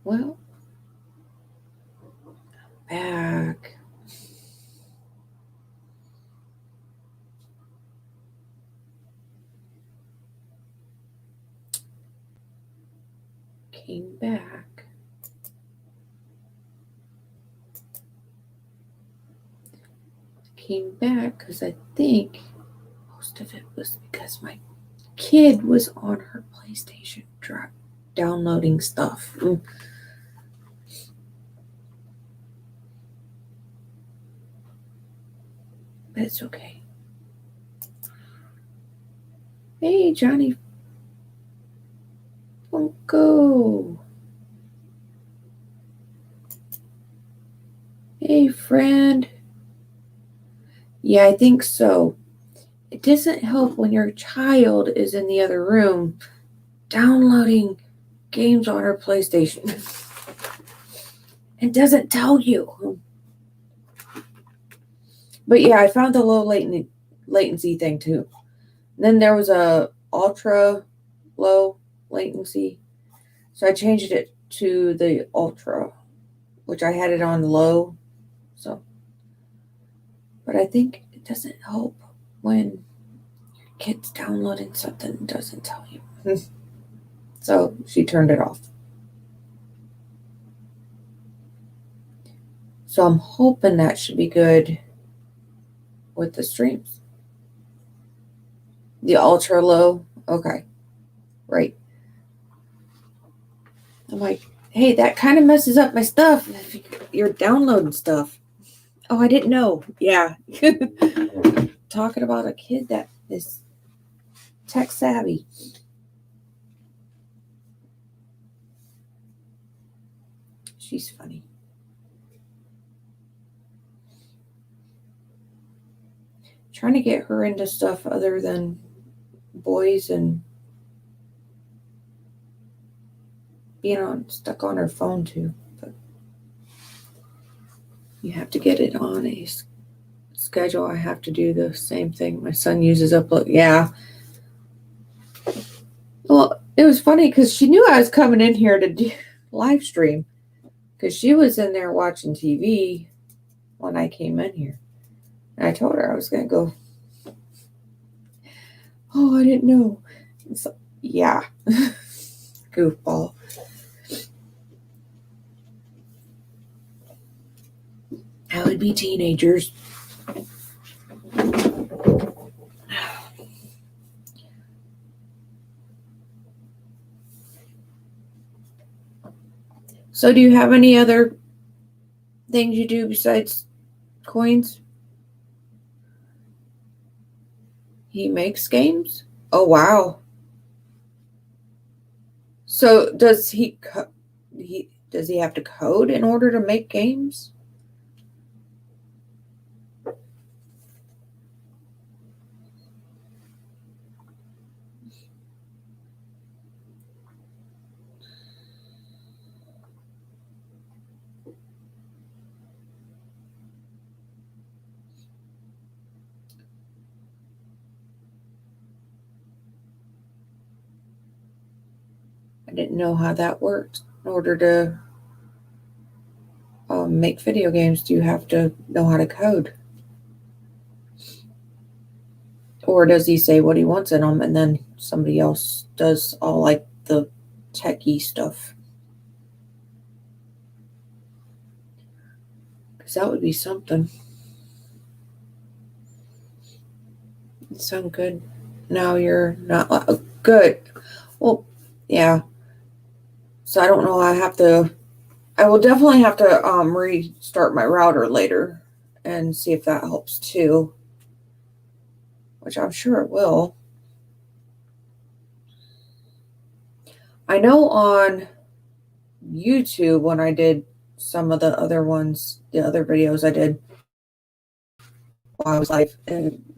Well, back. Came back. Came back because I think most of it was because my kid was on her PlayStation downloading stuff. But it's okay. Hey, Johnny Funko. Hey, friend. Yeah, I think so. It doesn't help when your child is in the other room downloading games on her PlayStation. It doesn't tell you. But yeah, I found the low latency thing too. Then there was a ultra low latency. So I changed it to the ultra, which I had it on low. So, but I think it doesn't help when your kid's downloading something and doesn't tell you. So she turned it off. So I'm hoping that should be good with the streams. The ultra low, okay, right. I'm like, hey, that kind of messes up my stuff if you're downloading stuff. Oh, I didn't know. Yeah. Talking about a kid that is tech savvy. She's funny. Trying to get her into stuff other than boys and being stuck on her phone too. But you have to get it on a schedule. I have to do the same thing. My son uses Upload. Yeah. Well, it was funny because she knew I was coming in here to do live stream because she was in there watching TV when I came in here. And I told her I was going to go. Oh, I didn't know. So, yeah. Goofball. That would be teenagers. So, do you have any other things you do besides coins? He makes games? Oh, wow. So, does he have to code in order to make games? I didn't know how that worked. In order to make video games, do you have to know how to code? Or does he say what he wants in them and then somebody else does all like the techie stuff? Because that would be something. It sounds good. No, you're not. Good. Well, yeah. So I don't know. I will definitely have to restart my router later and see if that helps too. Which I'm sure it will. I know on YouTube when I did some of the other ones, the other videos I did while I was live, and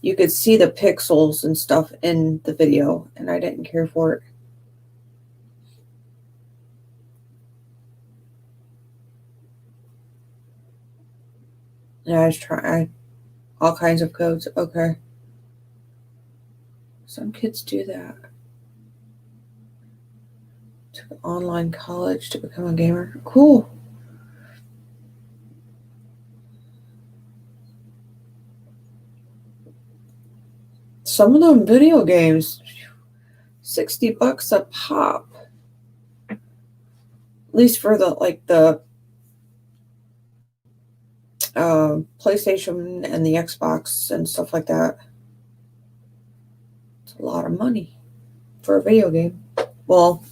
you could see the pixels and stuff in the video, and I didn't care for it. Yeah, I was trying all kinds of codes. Okay. Some kids do that. Took online college to become a gamer. Cool. Some of them video games, $60 a pop. At least for the PlayStation and the Xbox and stuff like that. It's a lot of money for a video game. Well,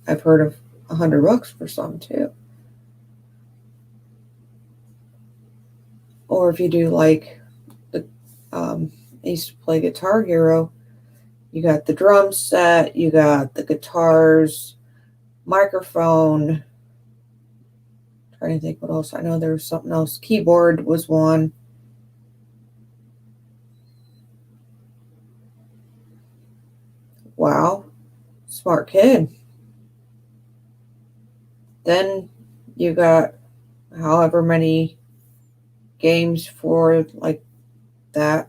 I've heard of $100 for some too. Or if you do like the, I used to play Guitar Hero. You got the drum set, you got the guitars, microphone. Trying to think what else. I know there was something else. Keyboard was one. Wow. Smart kid. Then you got however many games for like that.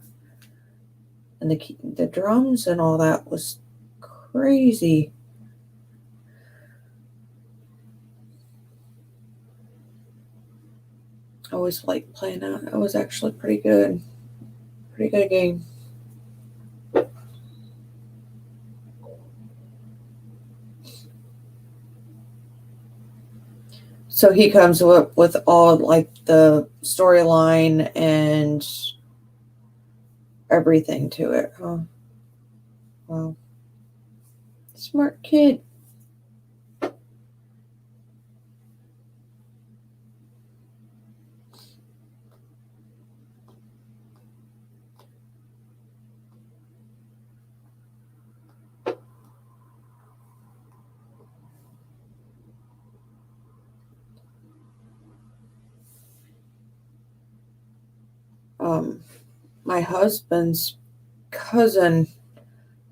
And the drums and all that was crazy. I always liked playing that. It was actually pretty good. Pretty good game. So he comes up with all like the storyline and everything to it. Huh? Wow. Smart kid. My husband's cousin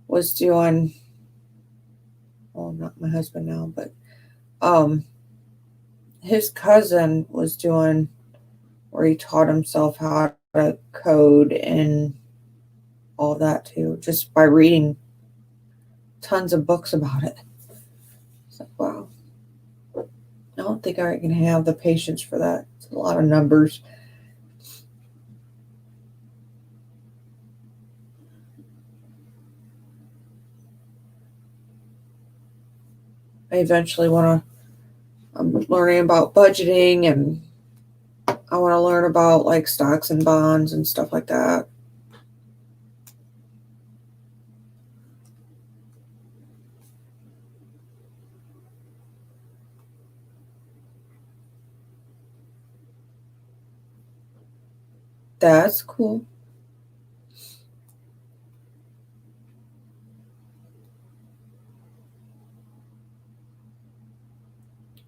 was doing, well, not my husband now, but his cousin was doing where he taught himself how to code and all that too, just by reading tons of books about it. It's like, wow. I don't think I can have the patience for that. It's a lot of numbers. I eventually want to, I'm learning about budgeting, and I want to learn about like stocks and bonds and stuff like that. That's cool.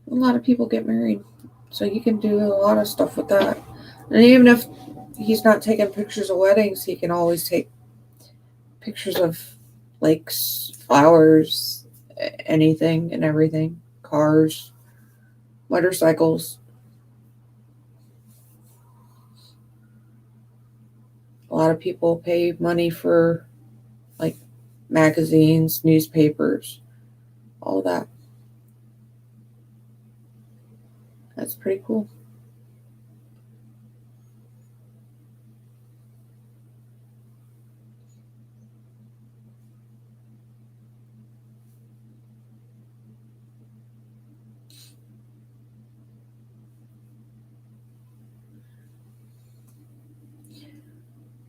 A lot of people get married, so you can do a lot of stuff with that. And even if he's not taking pictures of weddings, he can always take pictures of lakes, flowers, anything and everything, cars, motorcycles. A lot of people pay money for like magazines, newspapers, all that. That's pretty cool.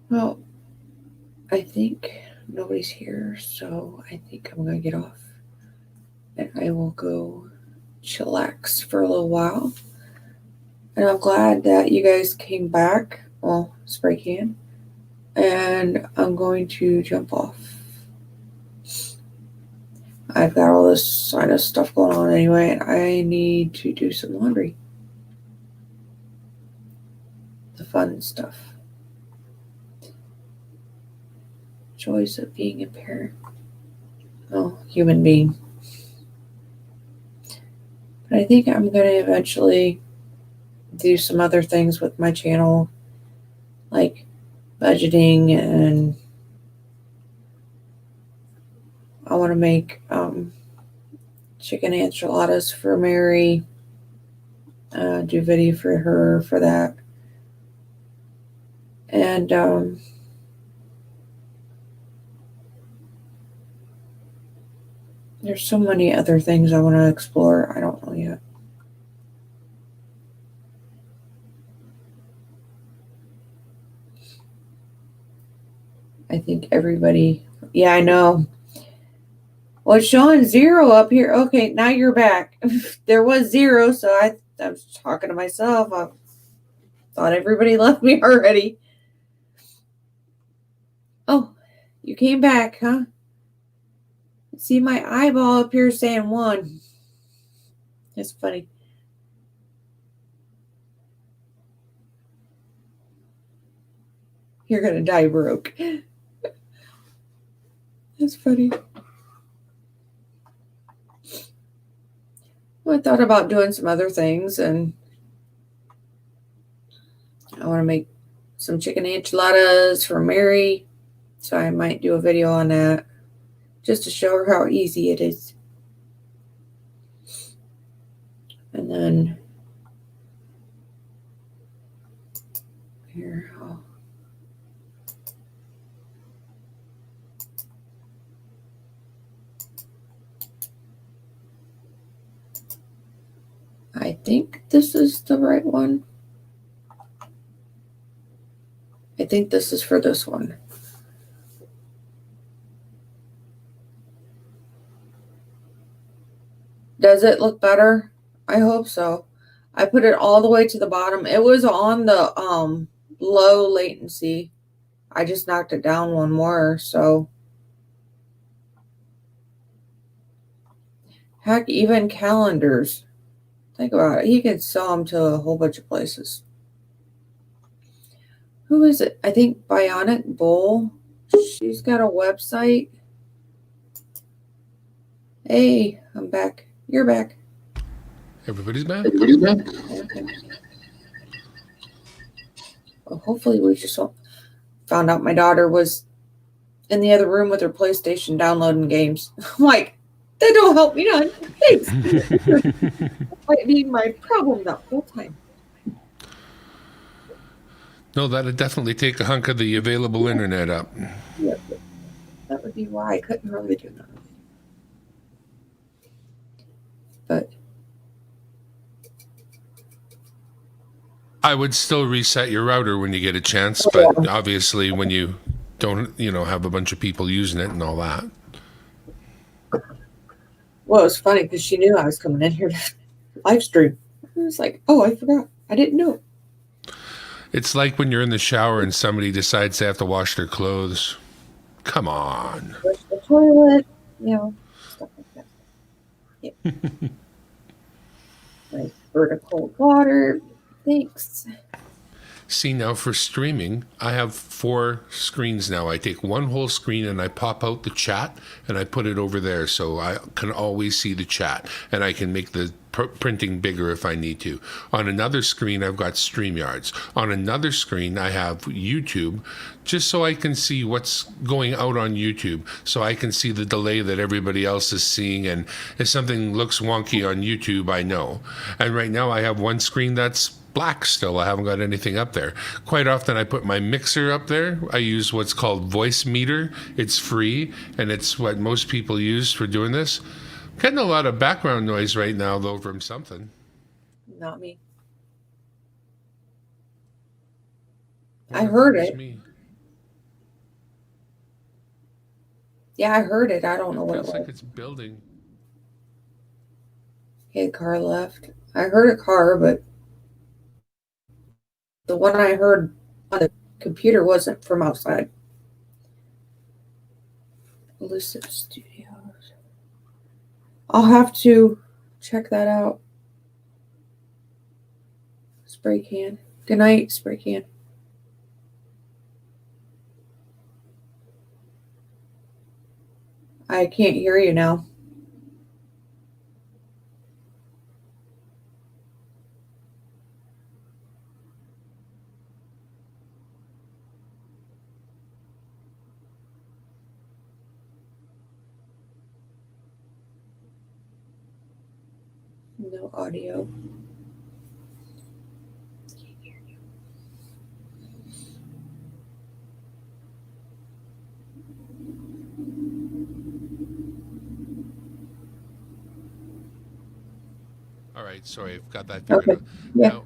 Well, I think nobody's here, so I think I'm going to get off and I will go chillax for a little while. And I'm glad that you guys came back. Well, spray can. And I'm going to jump off. I've got all this sinus stuff going on anyway, and I need to do some laundry. The fun stuff. Joys of being a parent. Oh, human being. But I think I'm going to eventually do some other things with my channel, like budgeting, and I want to make chicken enchiladas for Mary. Do video for her for that. And there's so many other things I want to explore. I don't know yet. I think everybody, yeah, I know. Well, it's showing 0 up here. Okay, now you're back. There was 0, so I was talking to myself. I thought everybody left me already. Oh, you came back, huh? See my eyeball up here saying 1. It's funny. You're gonna die broke. That's funny. Well, I thought about doing some other things, and I want to make some chicken enchiladas for Mary, so I might do a video on that just to show her how easy it is. And then here, I think this is the right one. I think this is for this one. Does it look better? I hope so. I put it all the way to the bottom. It was on the low latency. I just knocked it down 1 more, so heck, even calendars. Think about it. He could sell them to a whole bunch of places. Who is it? I think Bionic Bull. She's got a website. Hey, I'm back. You're back. Everybody's back. Okay. Well, hopefully we just found out my daughter was in the other room with her PlayStation downloading games. I'm like, that don't help me none. Thanks. Might be my problem the whole time. No, that'd definitely take a hunk of the available internet up. Yep. That would be why I couldn't really do that. But I would still reset your router when you get a chance, but obviously when you don't, have a bunch of people using it and all that. Well, it was funny because she knew I was coming in here to live stream. I was like, oh, I forgot. I didn't know. It's like when you're in the shower and somebody decides they have to wash their clothes. Come on. Flush the toilet, stuff like that. Yeah. Like vertical water. Thanks. See, now for streaming, I have 4 screens now. I take one whole screen and I pop out the chat and I put it over there so I can always see the chat and I can make the printing bigger if I need to. On another screen, I've got StreamYards. On another screen, I have YouTube, just so I can see what's going out on YouTube, so I can see the delay that everybody else is seeing, and if something looks wonky on YouTube, I know. And right now, I have one screen that's black still. I haven't got anything up there. Quite often I put my mixer up there. I use what's called Voice Meter. It's free, and it's what most people use for doing this. Getting a lot of background noise right now, though, from something. Not me. I heard it. Me. Yeah, I heard it. I don't know what it was. Feels like it's building. Okay, car left. I heard a car, but the one I heard on the computer wasn't from outside. Elusive Studios. I'll have to check that out. Spray can. Good night, spray can. I can't hear you now. No audio. All right, sorry, I've got that figured Okay. out. Yeah. Now,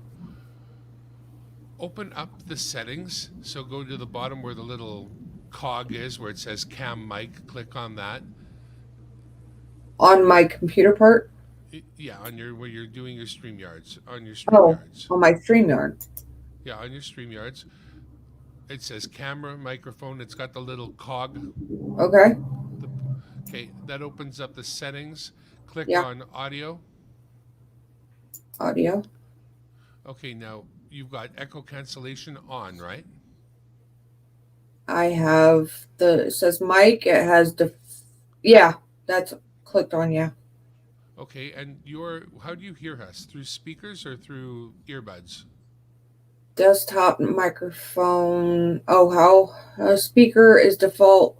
open up the settings. So go to the bottom where the little cog is, where it says cam mic. Click on that. On my computer part? Yeah, on your where you're doing your StreamYards. On your Oh, StreamYards. on my StreamYard. Yeah, on your StreamYards. It says camera, microphone. It's got the little cog. Okay. The, okay, that opens up the settings. Click Yeah. on audio. Audio. Okay, now you've got echo cancellation on, right? I have it says mic. It has yeah, that's clicked on. Yeah. Okay, and how do you hear us? Through speakers or through earbuds? Desktop microphone. Oh, how speaker is default,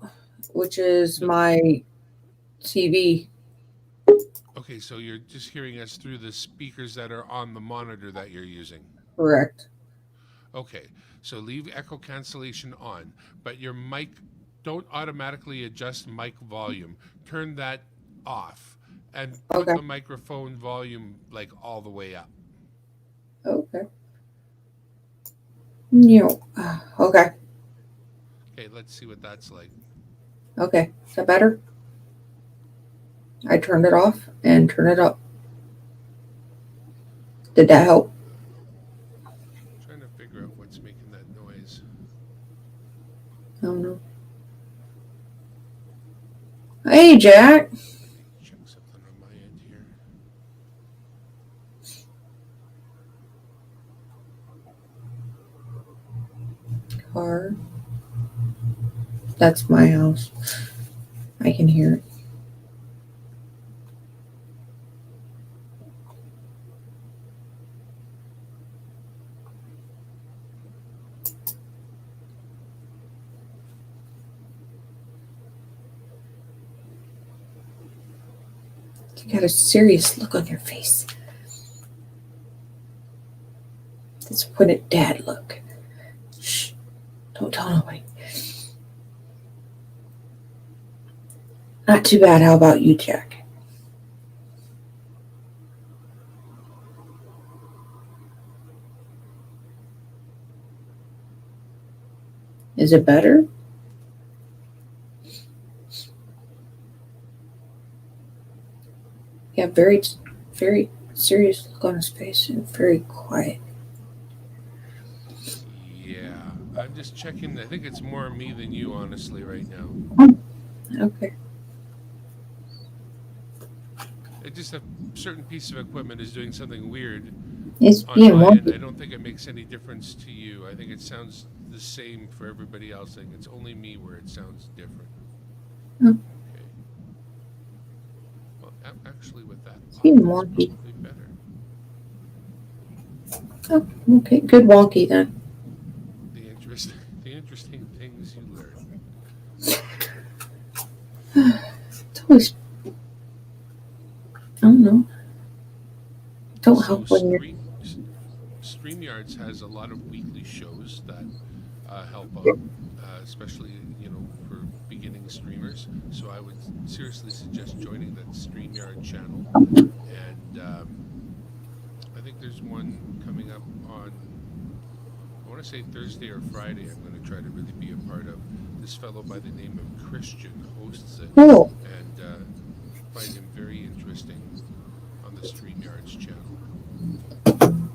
which is No. my TV. Okay, so you're just hearing us through the speakers that are on the monitor that you're using. Correct. Okay, so leave echo cancellation on, but your mic, don't automatically adjust mic volume. Turn that off and put Okay. the microphone volume like all the way up. Okay. No. Okay. Okay, let's see what that's like. Okay. Is that better? I turned it off and turned it up. Did that help? Trying to figure out what's making that noise. I don't know. Hey, Jack. Let me check something on my end here. Car. That's my house. I can hear it. You got a serious look on your face. Let's put it dad look. Shh. Don't tell nobody. Not too bad. How about you, Jack? Is it better? Yeah, very, very serious look on his face and very quiet. Yeah, I'm just checking. I think it's more me than you, honestly, right now. Okay. It just a certain piece of equipment is doing something weird It's on being my end. I wonky. don't think it makes any difference to you. I think it sounds the same for everybody else. I think it's only me where it sounds different. Oh. Okay. Well, actually, with that It's off, being it's wonky. probably better. Oh, okay. Good wonky then. The interesting things you learn. It's always, I don't know. Don't So help when you're. StreamYards has a lot of weekly shows that help out, especially for beginning streamers. So I would seriously suggest joining that StreamYard channel. And I think there's one coming up on, I want to say Thursday or Friday. I'm going to try to really be a part of. This fellow by the name of Christian hosts it, Cool. and find him very interesting on the StreamYards channel.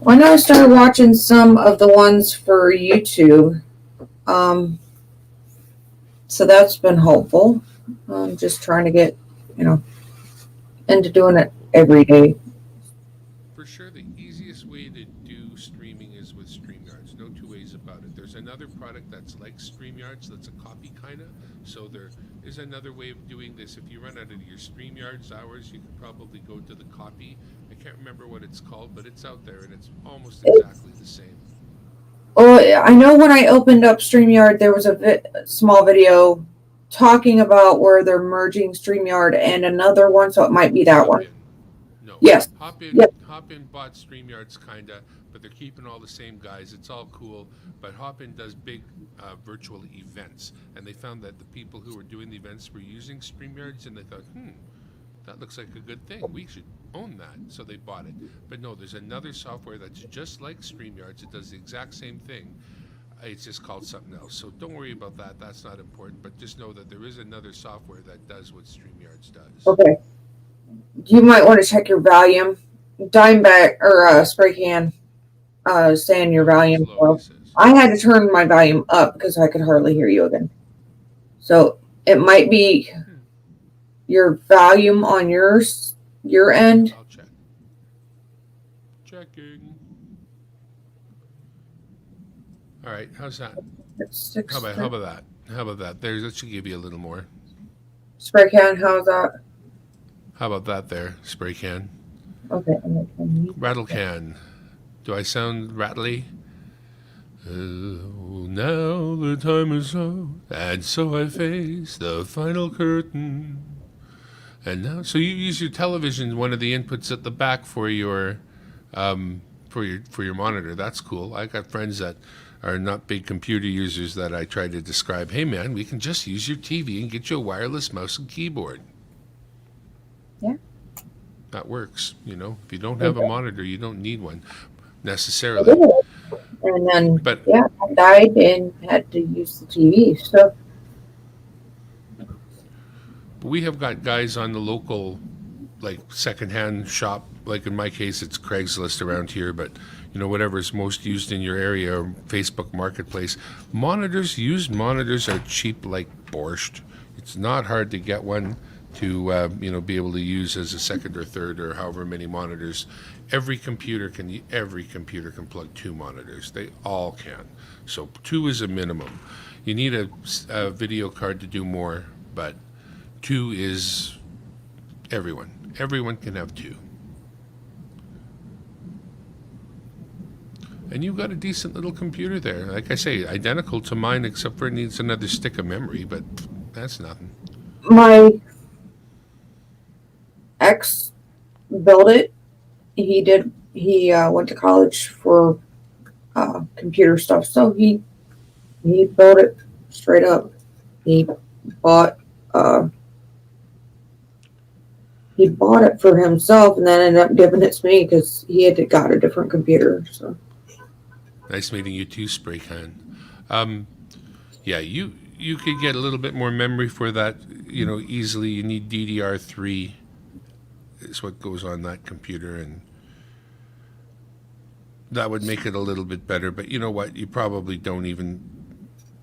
Well, I know I started watching some of the ones for YouTube. So that's been helpful. I'm just trying to get, into doing it every day. For sure, the easiest way to do streaming is with StreamYards. No two ways about it. There's another product that's like StreamYards that's a copy kind of. So there is another way of doing this. If you run out of your StreamYards hours, you could probably go to the copy. I can't remember what it's called, but it's out there and it's almost exactly the same. Well, I know when I opened up StreamYard, there was a small video talking about where they're merging StreamYard and another one, so it might be that one. No. Yes. Yep. Hopin bought StreamYards kinda, but they're keeping all the same guys. It's all cool. But Hopin does big virtual events, and they found that the people who were doing the events were using StreamYards, and they thought, that looks like a good thing. We should own that. So they bought it. But no, there's another software that's just like StreamYards. It does the exact same thing. It's just called something else. So don't worry about that. That's not important. But just know that there is another software that does what StreamYards does. Okay. You might want to check your volume. Dimeback or spray can saying your Oh, it's volume. low, he Well, says. I had to turn my volume up because I could hardly hear you again. So it might be your volume on your end. I'll check. Checking. All right, how's that? It's How about that? How about that? There's that should give you a little more. spray can. How's that? How about that there? Spray can. Okay. Rattle can. Do I sound rattly? Now the time is up, and so I face the final curtain. And now, so you use your television, one of the inputs at the back for your monitor. That's cool. I got friends that are not big computer users that I try to describe. Hey man, we can just use your TV and get you a wireless mouse and keyboard. Yeah. That works. If you don't have a monitor, you don't need one I necessarily. did. And then But I died and had to use the TV. So we have got guys on the local, like secondhand shop. Like in my case, it's Craigslist around here, but whatever's most used in your area, or Facebook Marketplace. Used monitors are cheap like borscht. It's not hard to get one to be able to use as a second or third or however many monitors. Every computer can plug 2 monitors. They all can. So 2 is a minimum. You need a video card to do more, but 2 is everyone. Everyone can have 2. And you've got a decent little computer there. Like I say, identical to mine, except for it needs another stick of memory, but that's nothing. my ex built it. He did. He went to college for computer stuff, so he built it straight up. He bought he bought it for himself, and then ended up giving it to me because he had got a different computer. So Nice meeting you too, Spray Can. Yeah, you could get a little bit more memory for that, easily. You need DDR3 is what goes on that computer, and that would make it a little bit better. But you know what? You probably don't even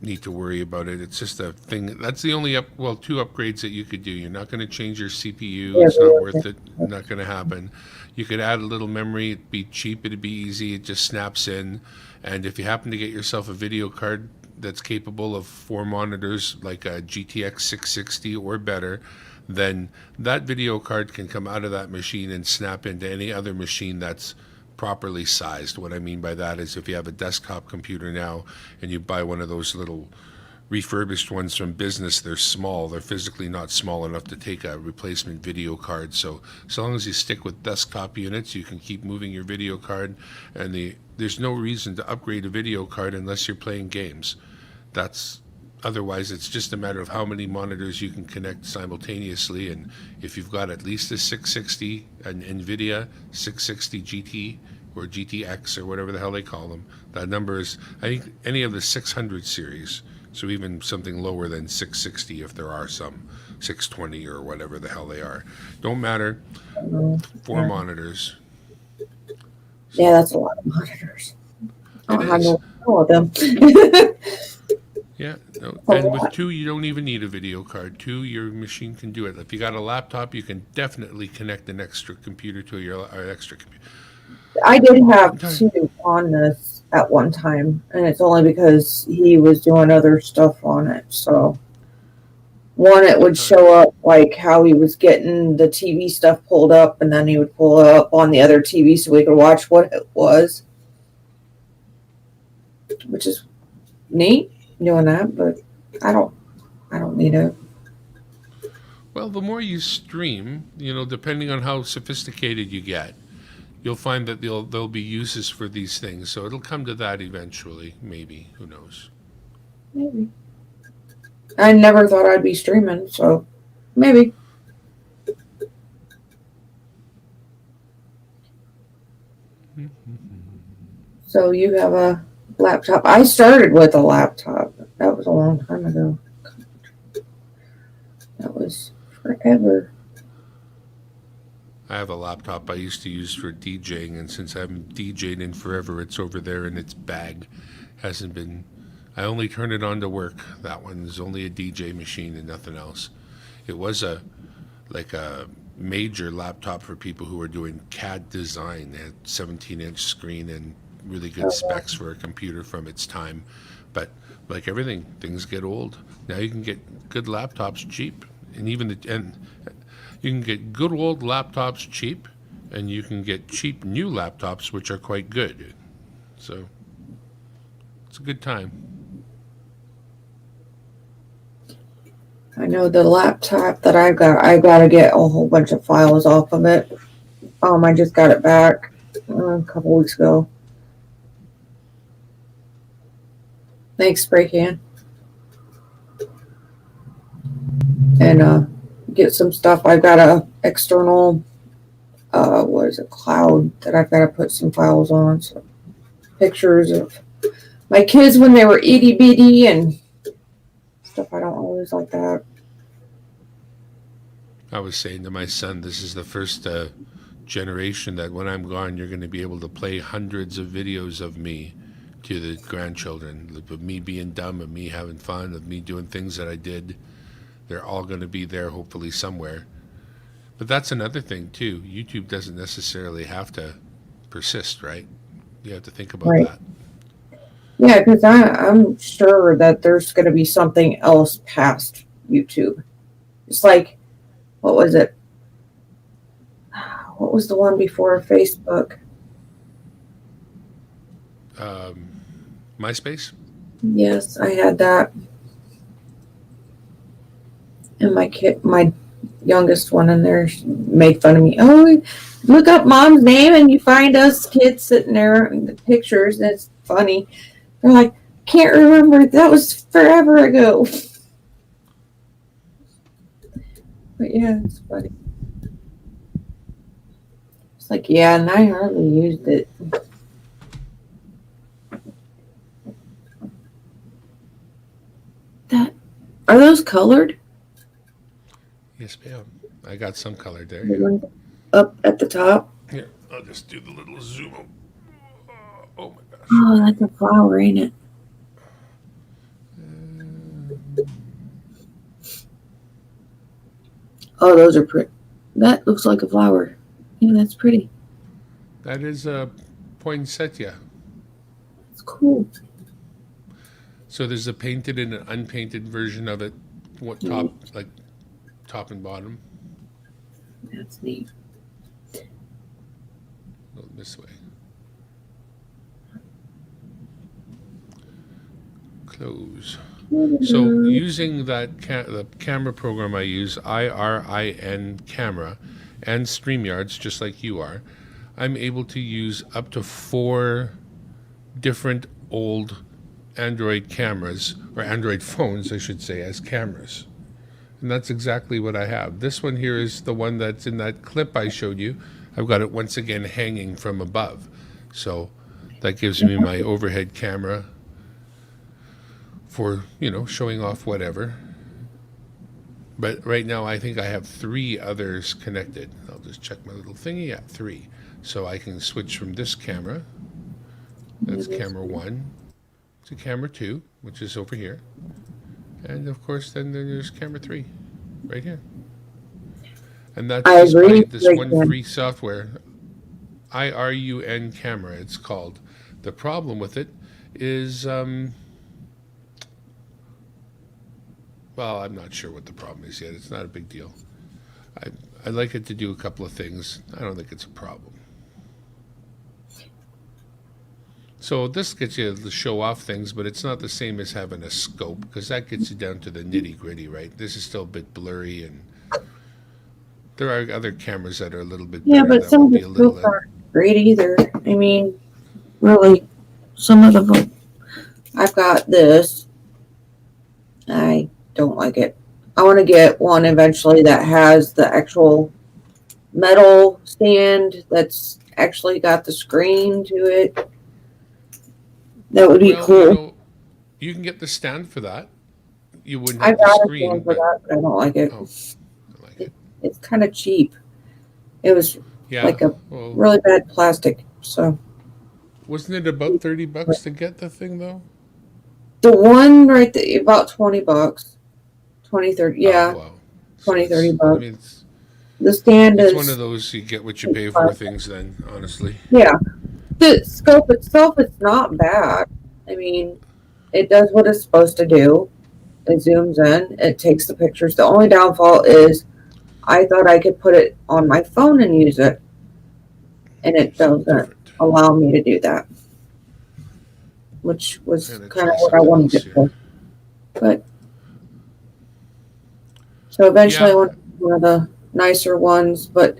need to worry about it. It's just a thing. That's the only 2 upgrades that you could do. You're not going to change your CPU. It's not worth it. Not going to happen. You could add a little memory. It'd be cheap. It'd be easy. It just snaps in. And if you happen to get yourself a video card that's capable of 4 monitors, like a GTX 660 or better, then that video card can come out of that machine and snap into any other machine that's properly sized. What I mean by that is if you have a desktop computer now and you buy one of those little refurbished ones from business, they're small. They're physically not small enough to take a replacement video card. So long as you stick with desktop units, you can keep moving your video card, and there's no reason to upgrade a video card unless you're playing games. Otherwise, it's just a matter of how many monitors you can connect simultaneously. And if you've got at least a 660, an NVIDIA 660 GT or GTX or whatever the hell they call them, that number is, I think, any of the 600 series. So even something lower than 660 if there are some, 620 or whatever the hell they are. Don't matter. 4 monitors. yeah, that's a lot of monitors. I don't have is. no of them. Yeah, and with 2, you don't even need a video card. 2, your machine can do it. If you got a laptop, you can definitely connect an extra computer to your extra computer. I did have 2 on this at one time, and it's only because he was doing other stuff on it. So one, it would show up like how he was getting the TV stuff pulled up, and then he would pull it up on the other TV so we could watch what it was, which is neat doing that. But I don't need it. Well, the more you stream, depending on how sophisticated you get, you'll find that there'll be uses for these things. So it'll come to that eventually, maybe. Who knows? Maybe. I never thought I'd be streaming, so maybe. So you have a laptop. I started with a laptop. That was a long time ago. That was forever. I have a laptop I used to use for DJing, and since I haven't DJed in forever, it's over there in its bag. Hasn't been. I only turn it on to work. That one's only a DJ machine and nothing else. It was a major laptop for people who were doing CAD design. It had 17-inch screen and really good specs for a computer from its time. But like everything, things get old. Now you can get good laptops cheap, and you can get good old laptops cheap, and you can get cheap new laptops which are quite good. So it's a good time. I know the laptop that I got to get a whole bunch of files off of it. I just got it back a couple weeks ago. Thanks, spray can. And get some stuff. I've got a external, cloud that I've got to put some files on. So pictures of my kids when they were itty bitty and stuff. I don't always like that. I was saying to my son, this is the first generation that when I'm gone, you're going to be able to play hundreds of videos of me to the grandchildren, of me being dumb, of me having fun, of me doing things that I did. They're all going to be there, hopefully, somewhere. But that's another thing, too. YouTube doesn't necessarily have to persist, right? You have to think about that. Yeah, because I'm sure that there's going to be something else past YouTube. It's like, what was it? What was the one before Facebook? MySpace? Yes, I had that. And my youngest one in there made fun of me. Oh, look up mom's name and you find us kids sitting there in the pictures. And it's funny. They're like, can't remember. That was forever ago. But yeah, it's funny. It's like, yeah, and I hardly used it. Are those colored? Yes, ma'am. I got some colored there. Yeah. Up at the top? Here, I'll just do the little zoom. Oh my gosh. Oh, that's a flower, ain't it? Oh, those are pretty. That looks like a flower. Yeah, that's pretty. That is a poinsettia. It's cool. So there's a painted and an unpainted version of it. What top and bottom? That's neat. Go this way. Close. So using that the camera program I use, IRIN camera, and StreamYards, just like you are, I'm able to use up to 4 different old Android cameras, or Android phones, I should say, as cameras. And that's exactly what I have. This one here is the one that's in that clip I showed you. I've got it once again hanging from above. So that gives me my overhead camera for, showing off whatever. But right now I think I have 3 others connected. I'll just check my little thingy. Yeah, 3. So I can switch from this camera. That's camera 1. To camera 2, which is over here. And of course, then there's camera 3, right here. And that's just by this one free software, IRUN camera, it's called. The problem with it is, well, I'm not sure what the problem is yet. It's not a big deal. I'd like it to do a couple of things. I don't think it's a problem. So this gets you to show off things, but it's not the same as having a scope, because that gets you down to the nitty-gritty, right? This is still a bit blurry and There are other cameras that are a little bit Yeah, better but that some will of the be a little. scopes aren't great either. I mean, really, some of them. I've got this. I don't like it. I want to get one eventually that has the actual metal stand that's actually got the screen to it. That would be Well, you cool. know, you can get the stand for that. You wouldn't I have the got a screen, stand for but that, but I don't like it. oh, I like it it. it's kind of cheap. It was Yeah. like a Well, really bad plastic. So wasn't it about $30 to get the thing though? the one right there, about $20, 20, 30, Oh yeah, well. So 20, 30 it's. I bucks. mean, The stand it's one of is, those you get what you pay for things. Then honestly. yeah. The scope itself is not bad. I mean, it does what it's supposed to do. It zooms in, it takes the pictures. The only downfall is I thought I could put it on my phone and use it, and it Something doesn't different. allow me to do that, which I'm was gonna kind of try what I something wanted else it here. for. But so eventually I Yeah. want one of the nicer ones, but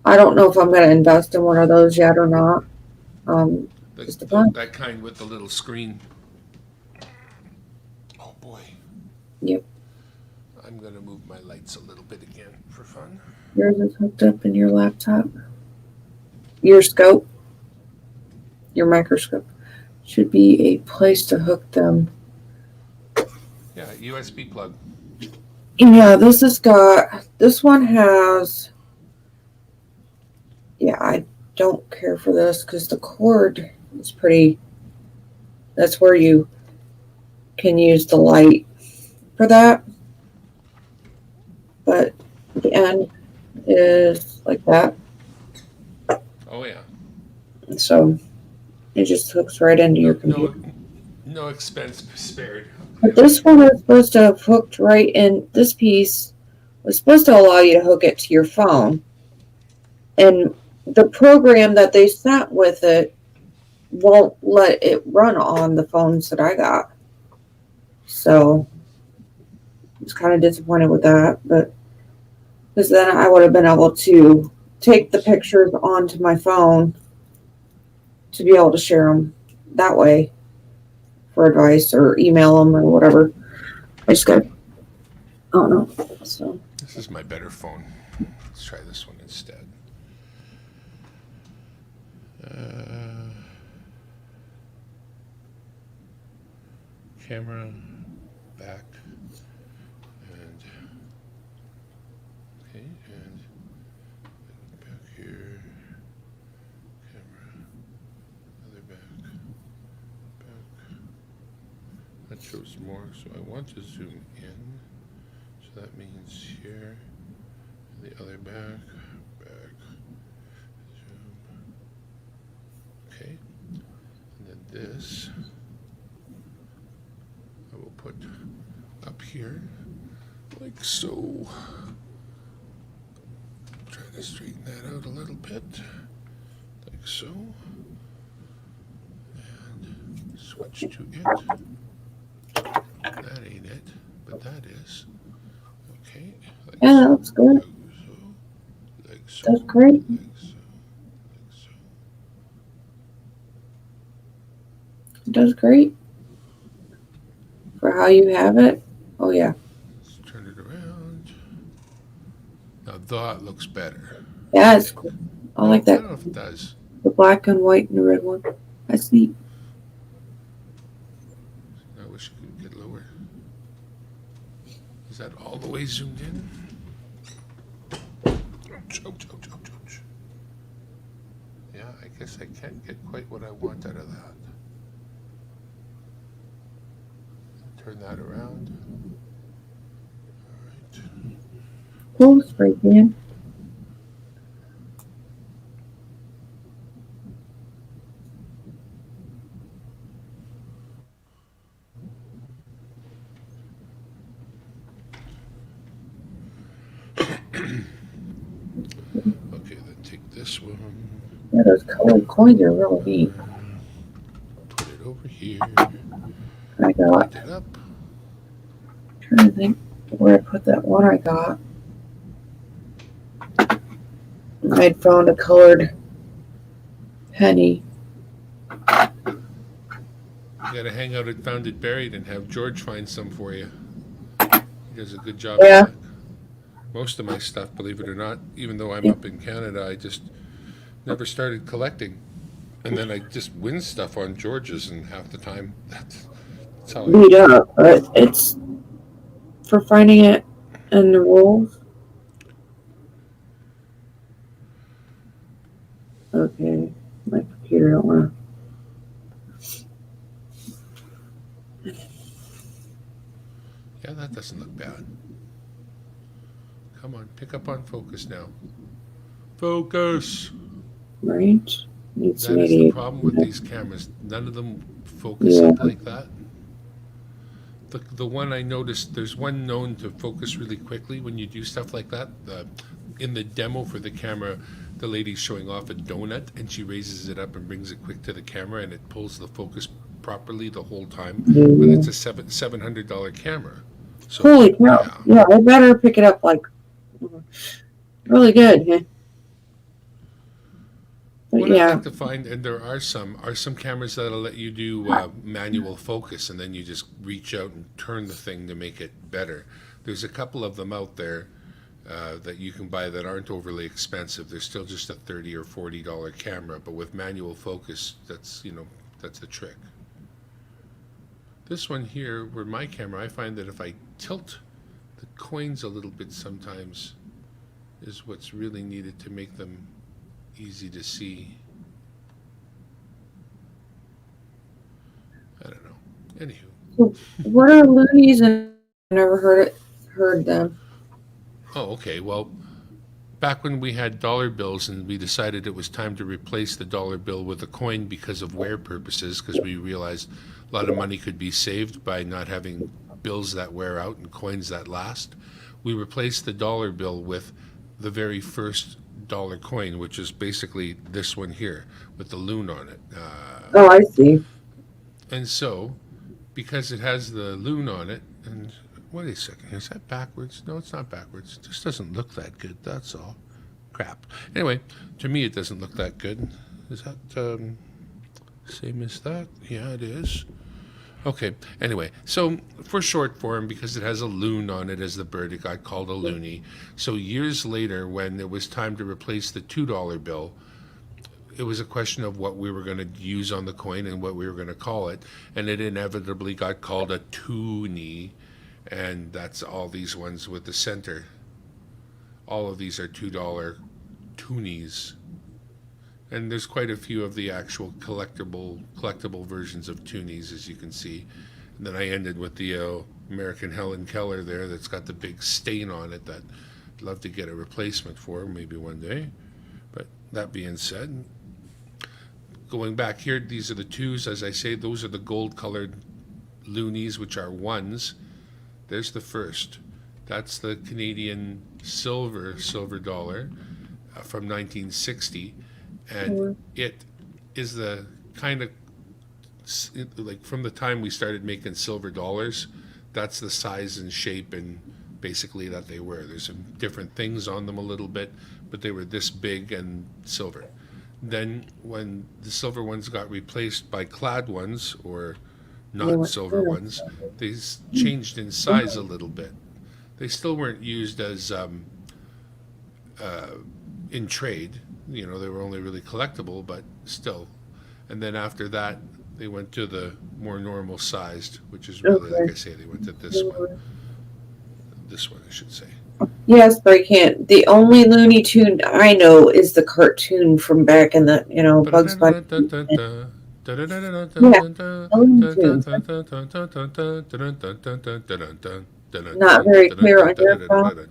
I don't know if I'm going to invest in one of those yet or not. Just depends. That kind with the little screen. Oh boy. Yep. I'm gonna move my lights a little bit again for fun. Yours is hooked up in your laptop. Your scope, your microscope, should be a place to hook them. Yeah, USB plug. Yeah, this one has, yeah, I don't care for this because the cord is pretty, that's where you can use the light for that. But the end is like that. Oh yeah. So it just hooks right into your No, computer. no, no expense spared. But Yeah. this one is supposed to have hooked right in. This piece was supposed to allow you to hook it to your phone. And the program that they sent with it won't let it run on the phones that I got. So I was kind of disappointed with that. But because then I would have been able to take the Oops. pictures onto my phone to be able to share them that way for advice or email them or whatever. I just got, I don't know. So This is my better phone. Let's try this one instead. Camera, back, and okay, and back here. Camera, other back, back. That shows more, so I want to zoom in. So that means here, the other back, back, zoom. Okay, and then this I will put up here, like so. Try to straighten that out a little bit, like so. And switch to it. That ain't it, but that is. Okay, like yeah, so, that looks good. like so, like so, That's great. like so, like so. It does great for how you have it. Oh yeah, Let's turn it around. Now that looks better. yeah, it's Okay. cool. I like Well, I that. don't know if it does. The black and white and the red one. That's neat. I wish I could get lower. Is that all the way zoomed in? Ouch, ouch, ouch, ouch, ouch. Yeah, I guess I can't get quite what I want out of that. Turn that around. All right. Cool spray can. Okay, then take this one. Yeah, those colored coins are really neat. Put it over here. I got. Light it up. Trying to think where I put that one I got. I'd found a colored penny. You got to hang out at Found It Buried and have George find some for you. He does a good job of Yeah. that. Most of my stuff, believe it or not, even though I'm up in Canada, I just never started collecting. And then I just win stuff on George's, and half the time, that's how I. Beat up, but it's for finding it in the rules. Okay, my computer don't want Yeah, that doesn't look bad. Come on, pick up on focus now. Focus! to, right? Needs That is the maybe, problem with these cameras. None of them focus yeah, up like that. The one I noticed, there's one known to focus really quickly when you do stuff like that. In the demo for the camera, the lady's showing off a donut and she raises it up and brings it quick to the camera and it pulls the focus properly the whole time. But yeah. it's a $700 camera. So, Holy cow. yeah. Yeah, I better pick it up like really good. Yeah. But What I'd yeah, like to find, and there are some cameras that'll let you do manual focus, and then you just reach out and turn the thing to make it better. There's a couple of them out there that you can buy that aren't overly expensive. They're still just a $30 or $40 camera, but with manual focus, that's the trick. This one here, where my camera, I find that if I tilt the coins a little bit sometimes, is what's really needed to make them easy to see. I don't know. Anywho. so what are loonies? And I never heard them. Oh, okay. Well, back when we had dollar bills and we decided it was time to replace the dollar bill with a coin because of wear purposes, because we realized a lot of money could be saved by not having bills that wear out and coins that last, we replaced the dollar bill with the very first dollar coin, which is basically this one here with the loon on it. Oh, I see. And so, because it has the loon on it, and wait a second, is that backwards? No, it's not backwards. It just doesn't look that good, that's all. Crap. Anyway, to me it doesn't look that good. Is that same as that? Yeah, it is. Okay, anyway, so for short form, because it has a loon on it as the bird, it got called a loony. So years later, when it was time to replace the $2 bill, it was a question of what we were going to use on the coin and what we were going to call it, and it inevitably got called a toonie, and that's all these ones with the center. All of these are $2 toonies, and there's quite a few of the actual collectible versions of toonies, as you can see. And then I ended with the American Helen Keller there, that's got the big stain on it that I'd love to get a replacement for, maybe one day. But that being said, going back here, these are the twos. As I say, those are the gold colored loonies, which are ones. There's the first. That's the Canadian silver dollar from 1960. And it is the kind of, like, from the time we started making silver dollars, that's the size and shape and basically that they were. There's some different things on them a little bit, but they were this big and silver. Then when the silver ones got replaced by clad ones, or not silver ones, they changed in size a little bit. They still weren't used as in trade. They were only really collectible, but still. And then after that, they went to the more normal sized, which is really, like I say, they went to this one. This one, I should say. Yes, but I can't. The only Looney Tune I know is the cartoon from back in the, Bugs Bunny. Not very clear on your phone.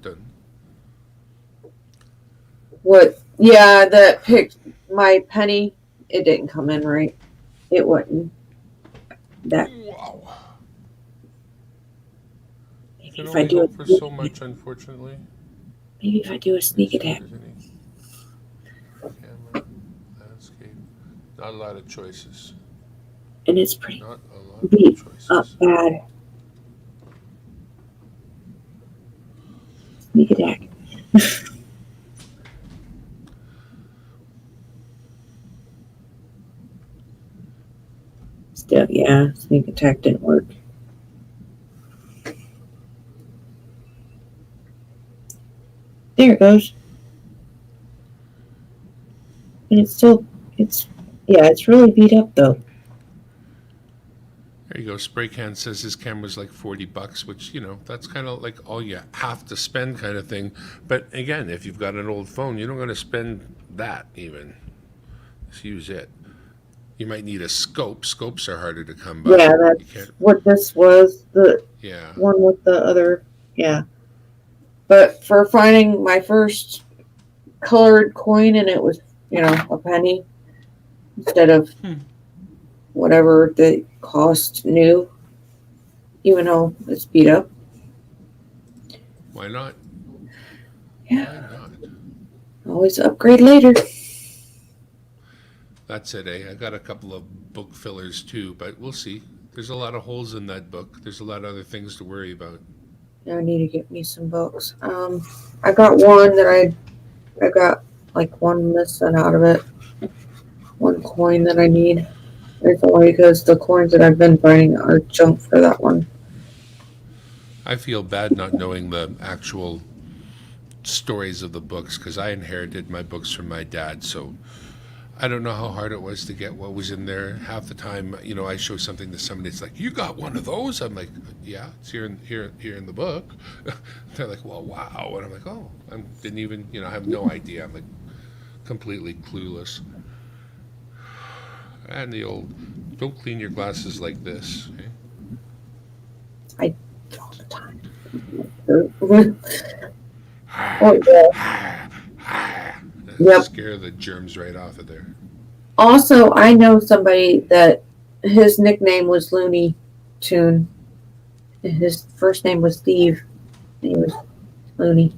What? Yeah, that picked my penny. It didn't come in right. It wouldn't. That. Wow. Maybe Can if I only do hope it. for so much, unfortunately. Maybe if I do a sneak attack. Camera, landscape. Not a lot of choices. And it's pretty Not a lot of beat choices. up bad. Sneak attack. yeah, sneak attack didn't work. There it goes. And it's really beat up though. There you go. Spray Can says his camera's like $40, which, that's kind of like all you have to spend kind of thing. But again, if you've got an old phone, you're not going to spend that even. Just use it. You might need a scope. Scopes are harder to come by. Yeah, You that's can't, what this was. The yeah. one with the other, yeah. But for finding my first colored coin, and it was, a penny instead of Hmm. whatever the cost new, even though it's beat up. Why not? Yeah, Why not? always upgrade later. That's it, eh? I got a couple of book fillers too, but we'll see. There's a lot of holes in that book. There's a lot of other things to worry about. I need to get me some books. I got one that I got like one missing out of it. One coin that I need. It's only because the coins that I've been finding are junk for that one. I feel bad not knowing the actual stories of the books because I inherited my books from my dad. So I don't know how hard it was to get what was in there. Half the time, I show something to somebody. It's like, "You got one of those?" I'm like, "Yeah, it's here in the book." They're like, "Well, wow," and I'm like, "Oh, I didn't even, I have no idea." I'm like completely clueless. And the old, "Don't clean your glasses like this." Okay? I all the time. Oh yeah. Yep. Scare the germs right off of there. Also, I know somebody that his nickname was Looney Tune. His first name was Steve. He was Looney.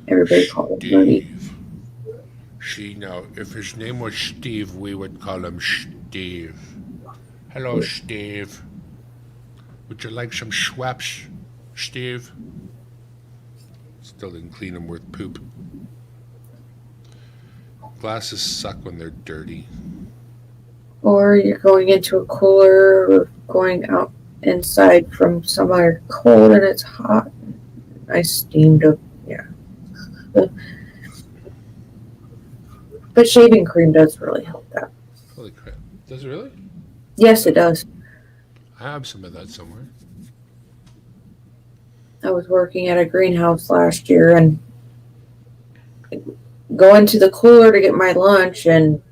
Everybody called him Looney. Steve. See, now, if his name was Steve, we would call him Steve. Hello, Steve. Would you like some Schweppes, Steve? Still didn't clean them worth poop. Glasses suck when they're dirty. Or you're going into a cooler or going out inside from somewhere cold and it's hot. I steamed up, yeah. But shaving cream does really help that. Holy crap. Does it really? Yes, it does. I have some of that somewhere. I was working at a greenhouse last year and go into the cooler to get my lunch and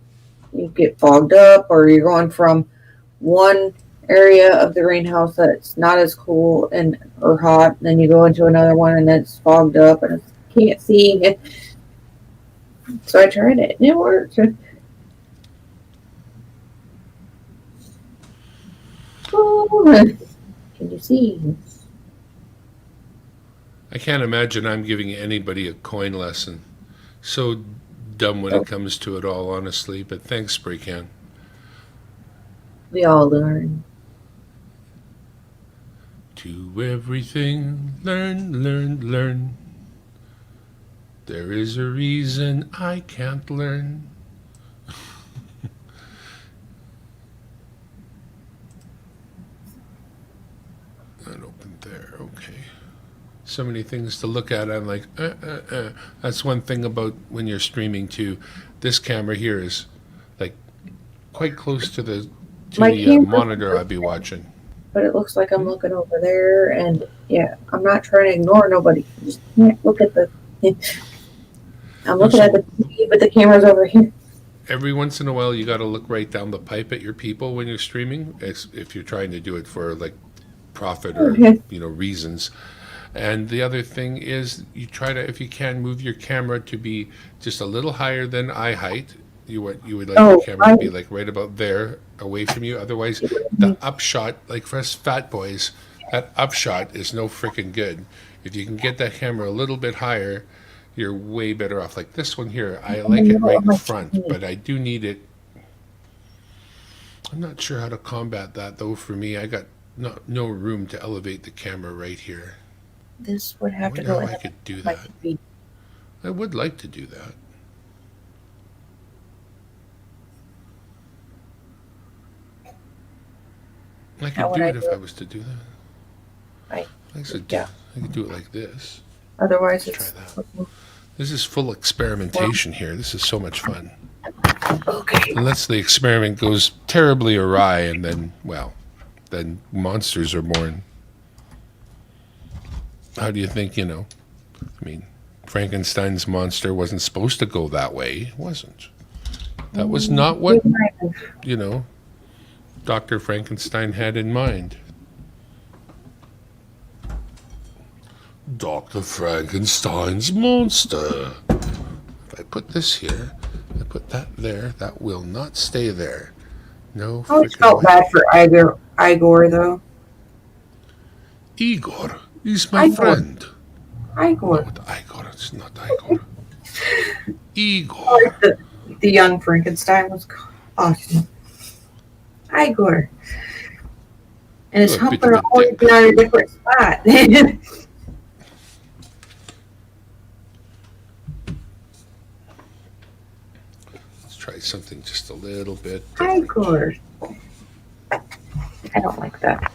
you get fogged up, or you're going from one area of the greenhouse that's not as cool and or hot, and then you go into another one and it's fogged up and I can't see. So I tried it and it worked. Oh, can you see? I can't imagine I'm giving anybody a coin lesson. So dumb when it comes to it all, honestly. But thanks, Spray Can. We all learn. To everything, learn, learn, learn. There is a reason I can't learn. That opened there, okay. So many things to look at. I'm like, That's one thing about when you're streaming too. This camera here is like quite close to My the camera, monitor I'd be watching. but it looks like I'm Hmm? looking over there, and yeah, I'm not trying to ignore nobody. I just can't look at the. I'm No, looking at the so TV, but the camera's over here. every once in a while, you got to look right down the pipe at your people when you're streaming. If you're trying to do it for like profit or Okay. reasons. And the other thing is, you try to, if you can, move your camera to be just a little higher than eye height. You would like your Oh, camera to be like right about there, away from you. Otherwise, the upshot, like for us fat boys, that upshot is no freaking good. If you can get that camera a little bit higher, you're way better off. Like this one here, I in the like it middle right of in my front, TV. but I do need it. I'm not sure how to combat that though. For me, I got no room to elevate the camera right here. This would I have to wonder go how in I the could do my that. TV. I would like to do that. I How could would do I it if do I it? was to do that. I I yeah. could do it like this. Otherwise, Let's try it's that. This is full experimentation here. This is so much fun. okay. Unless the experiment goes terribly awry and then, well, then monsters are born. How do you think, I mean, Frankenstein's monster wasn't supposed to go that way. It wasn't. That was not what, You might have. you know, Dr. Frankenstein had in mind. Dr. Frankenstein's monster. If I put this here, I put that there, that will not stay there. No I always freaking felt way. bad for Igor though. Igor is my Igor. friend. No, Igor. Igor. It's not Igor. Oh, Igor. the young Frankenstein was awesome. Igor. And his You're a bit humper of a always dick. been on a different spot. Let's try something just a little bit different. Igor. I don't like that.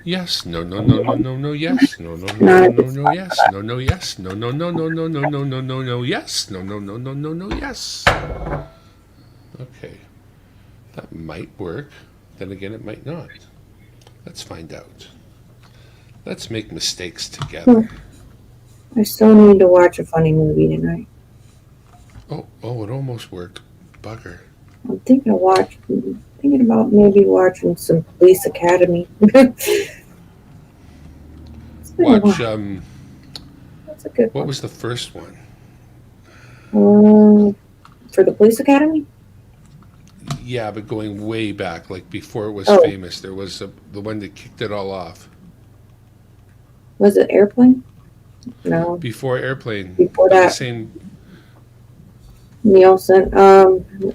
Yes, no, no, no, no, no, no, yes, no, no, no, Not no, a no, good no, spot. yes, no, no, yes, no, no, no, no, no, no, no, no, no, no, yes, no, no, no, no, no, no, yes. Okay, that might work. Then again, it might not. Let's find out. Let's make mistakes together. I still need to watch a funny movie tonight. Oh, it almost worked. Bugger. I'm thinking about maybe watching some Police Academy. It's been a Watch, while. That's a good what one. was the first one? For the Police Academy? Yeah, but going way back, like before it was Oh, famous, there was the one that kicked it all off. was it Airplane? No. Before Airplane, Before but the that, same, Nielsen.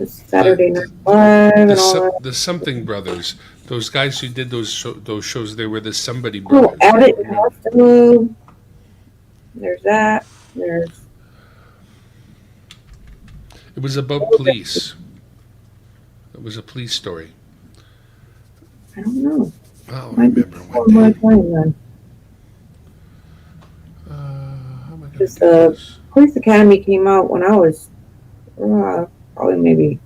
Saturday Night the Live and all that. the something brothers, those guys who did those shows, they were the somebody Oh, brothers. I Abbott don't and remember. Costello. There's that. There's. It was about police. It was a police story. I don't know. I'll Might be remember before one my day. time then. How am I gonna Because do the this? Police Academy came out when I was probably maybe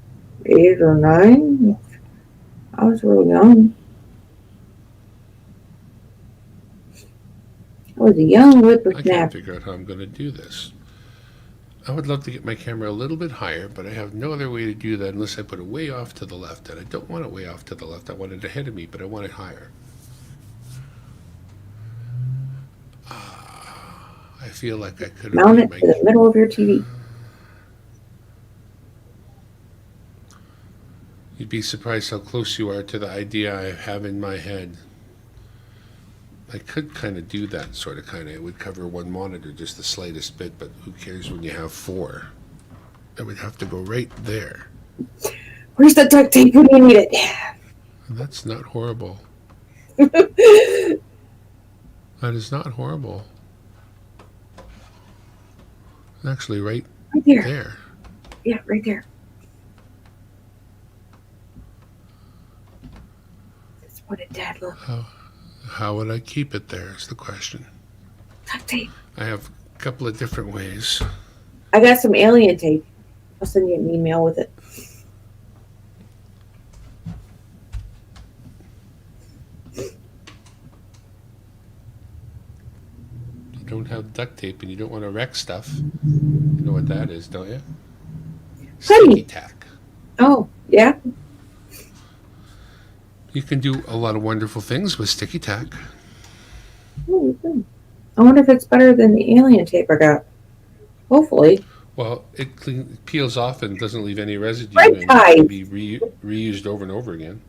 8 or 9. I was real young. I was a young I can't whippersnapper. figure out how I'm gonna do this. I would love to get my camera a little bit higher, but I have no other way to do that unless I put it way off to the left. And I don't want it way off to the left. I want it ahead of me, but I want it higher. I feel like I could have Mount made it my. to the middle of your TV. You'd be surprised how close you are to the idea I have in my head. I could kind of do that it would cover one monitor just the slightest bit, but who cares when you have 4? I would have to go right there. Where's the duct tape when you need it? And that's not horrible. Right That is not horrible. Actually, right there. there. Yeah, right there. That's what it dad look. How would I keep it there is the question. Duct tape. I have a couple of different ways. I got some alien tape. I'll send you an email with it. You don't have duct tape and you don't want to wreck stuff. You know what that is, don't you? Sticky Honey. tack. Oh, yeah. You can do a lot of wonderful things with sticky tack. Oh, good. I wonder if it's better than the alien tape I got. Hopefully. Well, it peels off and doesn't leave any residue Red and ties. can be reused over and over again.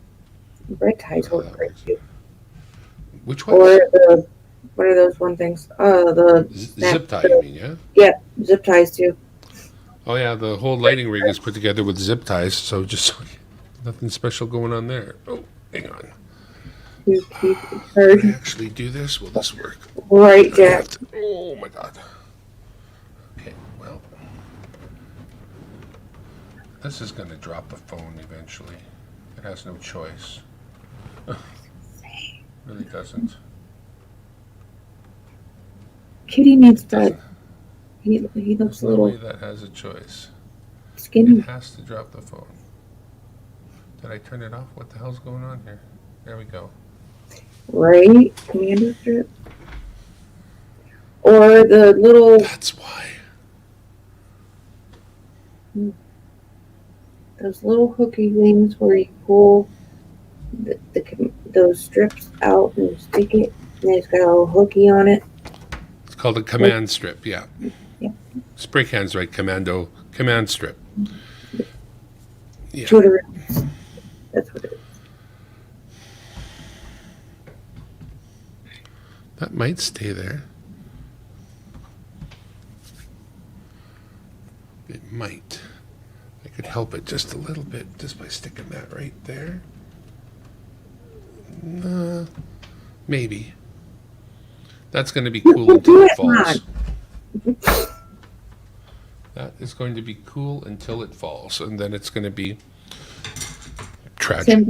Red ties How work that great works. too. Which Or ones? what are those one things? The Zip tie, you mean, yeah? Yeah, zip ties too. Oh, yeah, the whole lighting rig is put together with zip ties, so just nothing special going on there. Oh, hang on. You Can I actually do this? Will this work? Right, I Jack. have to- oh, my God. Okay, well. This is going to drop the phone eventually. It has no choice. Really doesn't. Kitty needs that. Doesn't. He looks There's a no way little that has a choice. It skinny. has to drop the phone. Did I turn it off? What the hell's going on here? There we go. Right? Commander strip. Or the little, That's why. those little hooky things where you pull those strips out and stick it, and it's got a little hooky on it. It's called a command strip, yeah. Yeah. Spray can's right, command strip. Yeah. Tutor. That's what it is. That might stay there. It might. I could help it just a little bit just by sticking that right there. Maybe. That's going to be cool until it falls. That is going to be cool until it falls, and then it's going to be tragic.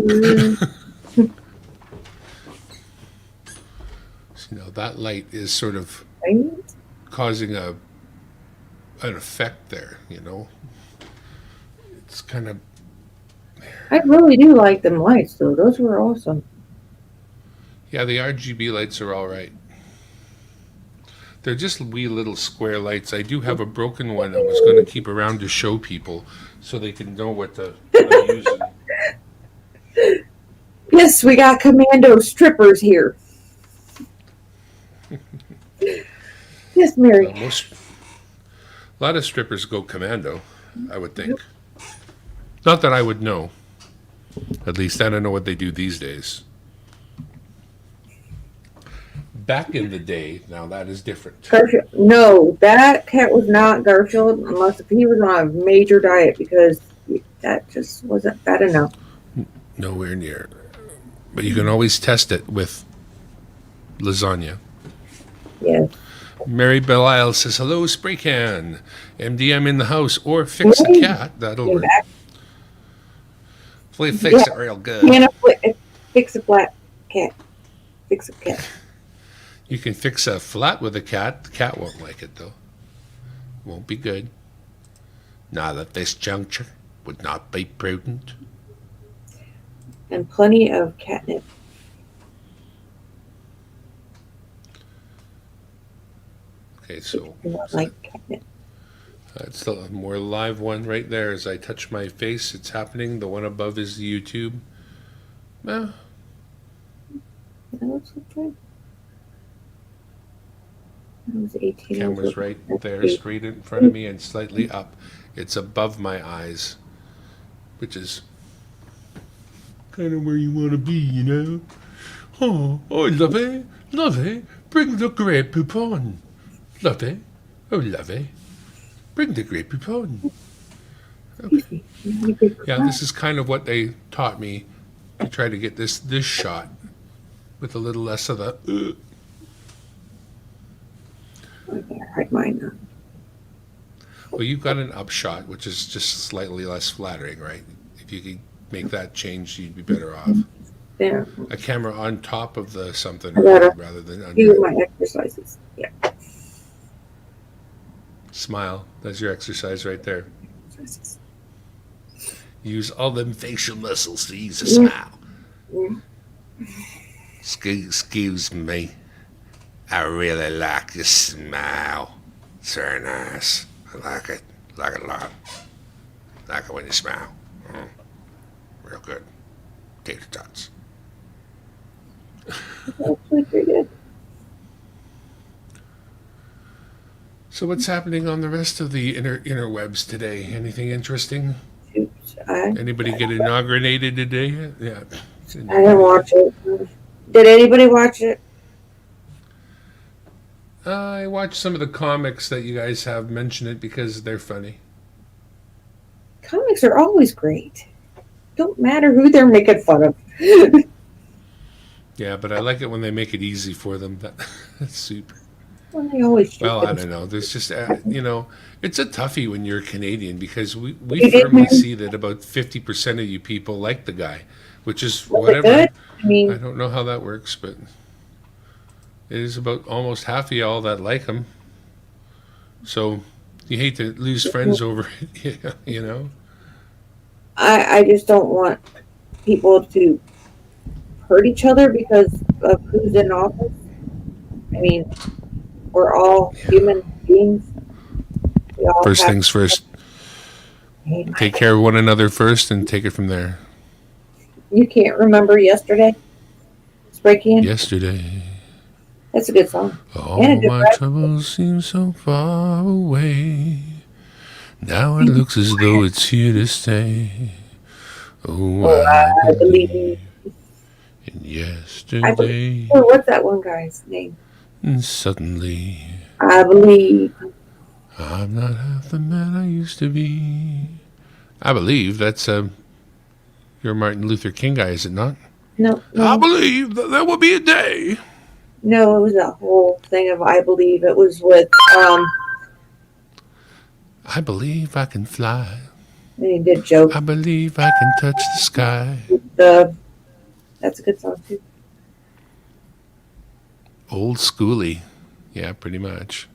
You know, that light is sort of causing an effect there, you know. It's kind of... I really do like them lights, though. Those were awesome. Yeah, the RGB lights are all right. They're just wee little square lights. I do have a broken one I was going to keep around to show people so they can know what I'm using. Yes, we got commando strippers here. Yes, Mary. A lot of strippers go commando, I would think. Not that I would know. At least I don't know what they do these days. Back in the day, now that is different. Garfield. No, that cat was not Garfield unless if he was on a major diet, because that just wasn't bad enough. Nowhere near. But you can always test it with lasagna. Yes. Mary Belial says, hello, spray can. MDM in the house, or fix a cat. That'll work. Fix it real good. Fix a black cat. Fix a cat. You can fix a flat with a cat. The cat won't like it, though. Won't be good. Not at this juncture. Would not be prudent. And plenty of catnip. Okay, so like catnip. It's the more live one right there. As I touch my face, it's happening. The one above is the YouTube. Well, that looks okay. That was 18. Camera's right there, straight in front of me and slightly up. It's above my eyes, which is kind of where you want to be, you know. Oh, lovey, lovey, bring the Grey Poupon. Lovey, oh, lovey, bring the Grey Poupon. Okay. Yeah, this is kind of what they taught me to try to get this shot with a little less of the. I better hide mine now. Well, you've got an upshot, which is just slightly less flattering, right? If you could make that change, you'd be better off. There. A camera on top of the something rather than under. Do my exercises. Yeah. Smile. That's your exercise right there. Use all them facial muscles to use a smile. Excuse me. I really like your smile. It's very nice. I like it. Like it a lot. Like it when you smile. Real good. Tater tots. Actually pretty good. So what's happening on the rest of the interwebs today? Anything interesting? Anybody get inaugurated today? Yeah. I didn't watch it. Did anybody watch it? I watched some of the comics that you guys have mentioned it because they're funny. Comics are always great. Don't matter who they're making fun of. Yeah, but I like it when they make it easy for them. That's super. Well, they always well, I don't know. There's just, it's a toughie when you're Canadian because we firmly see that about 50% of you people like the guy. which is Was it whatever. good? I I mean, don't know how that works, but it is about almost half of y'all that like them. So you hate to lose friends over it, you know? I just don't want people to hurt each other because of who's in office. I mean, we're all human beings. We all First have. things first, Hey, my take God. care of one another first and take it from there. You can't remember yesterday? Spray can? Yesterday, That's a good song. And a all good my ride. troubles seem so far away. Now it looks as though it's here to stay. Oh, Oh, I I believe. believe in I believe. yesterday. Oh, what's that one guy's name? And suddenly, I believe. I'm not half the man I used to be. I believe that's your Martin Luther King guy, is it not? No, I no, believe that there will be a day. no. It was a whole thing of I believe. It was with I believe I can fly. and he did joke. I believe I can touch the sky. The That's a good song too. Old schooly. Yeah, pretty much.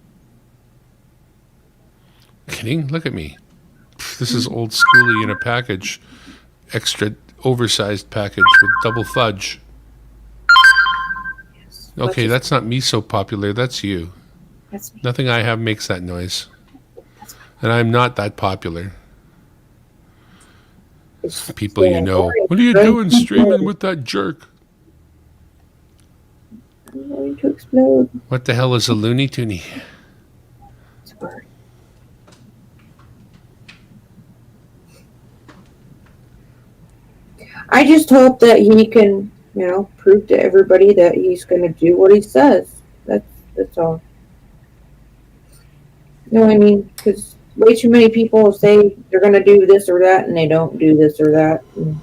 Kidding? Look at me. This is old schooly in a package. Extra oversized package with double fudge. Yes. Much Okay, as that's not me so popular. That's you. that's me. Nothing I have makes that noise. That's my. And I'm not that popular. It's People you so know. boring. What are you Going doing to streaming explode. with that jerk? I'm going to explode. What the hell is a Looney Tooney? It's boring. I just hope that he can, prove to everybody that he's going to do what he says. That's all. You know what I mean? Because way too many people say they're going to do this or that, and they don't do this or that. And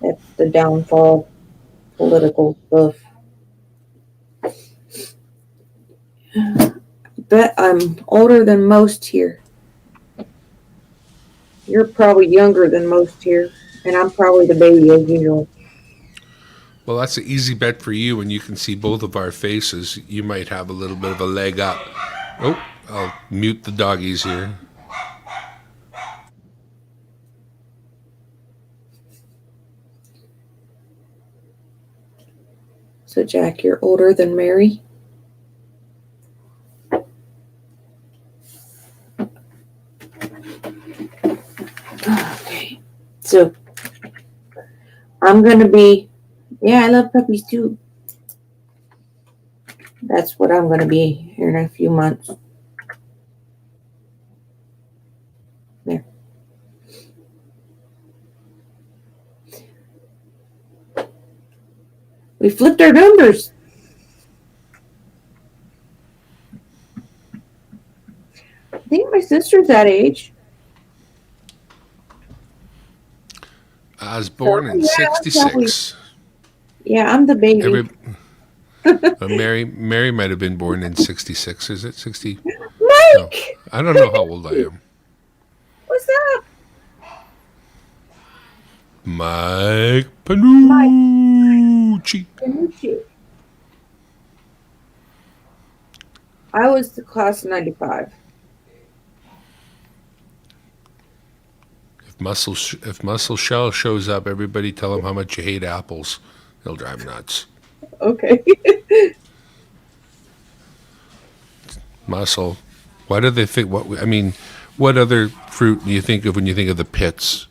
that's the downfall. Political stuff. Bet I'm older than most here. You're probably younger than most here, and I'm probably the baby as usual. Well, that's an easy bet for you when you can see both of our faces. You might have a little bit of a leg up. Oh, I'll mute the doggies here. So, Jack, you're older than Mary? Okay. So, I'm going to be, yeah, I love puppies too. That's what I'm going to be here in a few months. There. We flipped our numbers. I think my sister's that age. I was So, born in yeah, I'm probably, '66. yeah, I'm the baby. Every Mary might have been born in '66. Is it 60? No, Mike! I don't know how old I am. What's up? Mike Mike, Panucci. Panucci. I was the class of 95. If Muscle Shell shows up, everybody tell him how much you hate apples. He'll drive nuts. Okay. Muscle. Why do they think? What I mean, what other fruit do you think of when you think of the pits?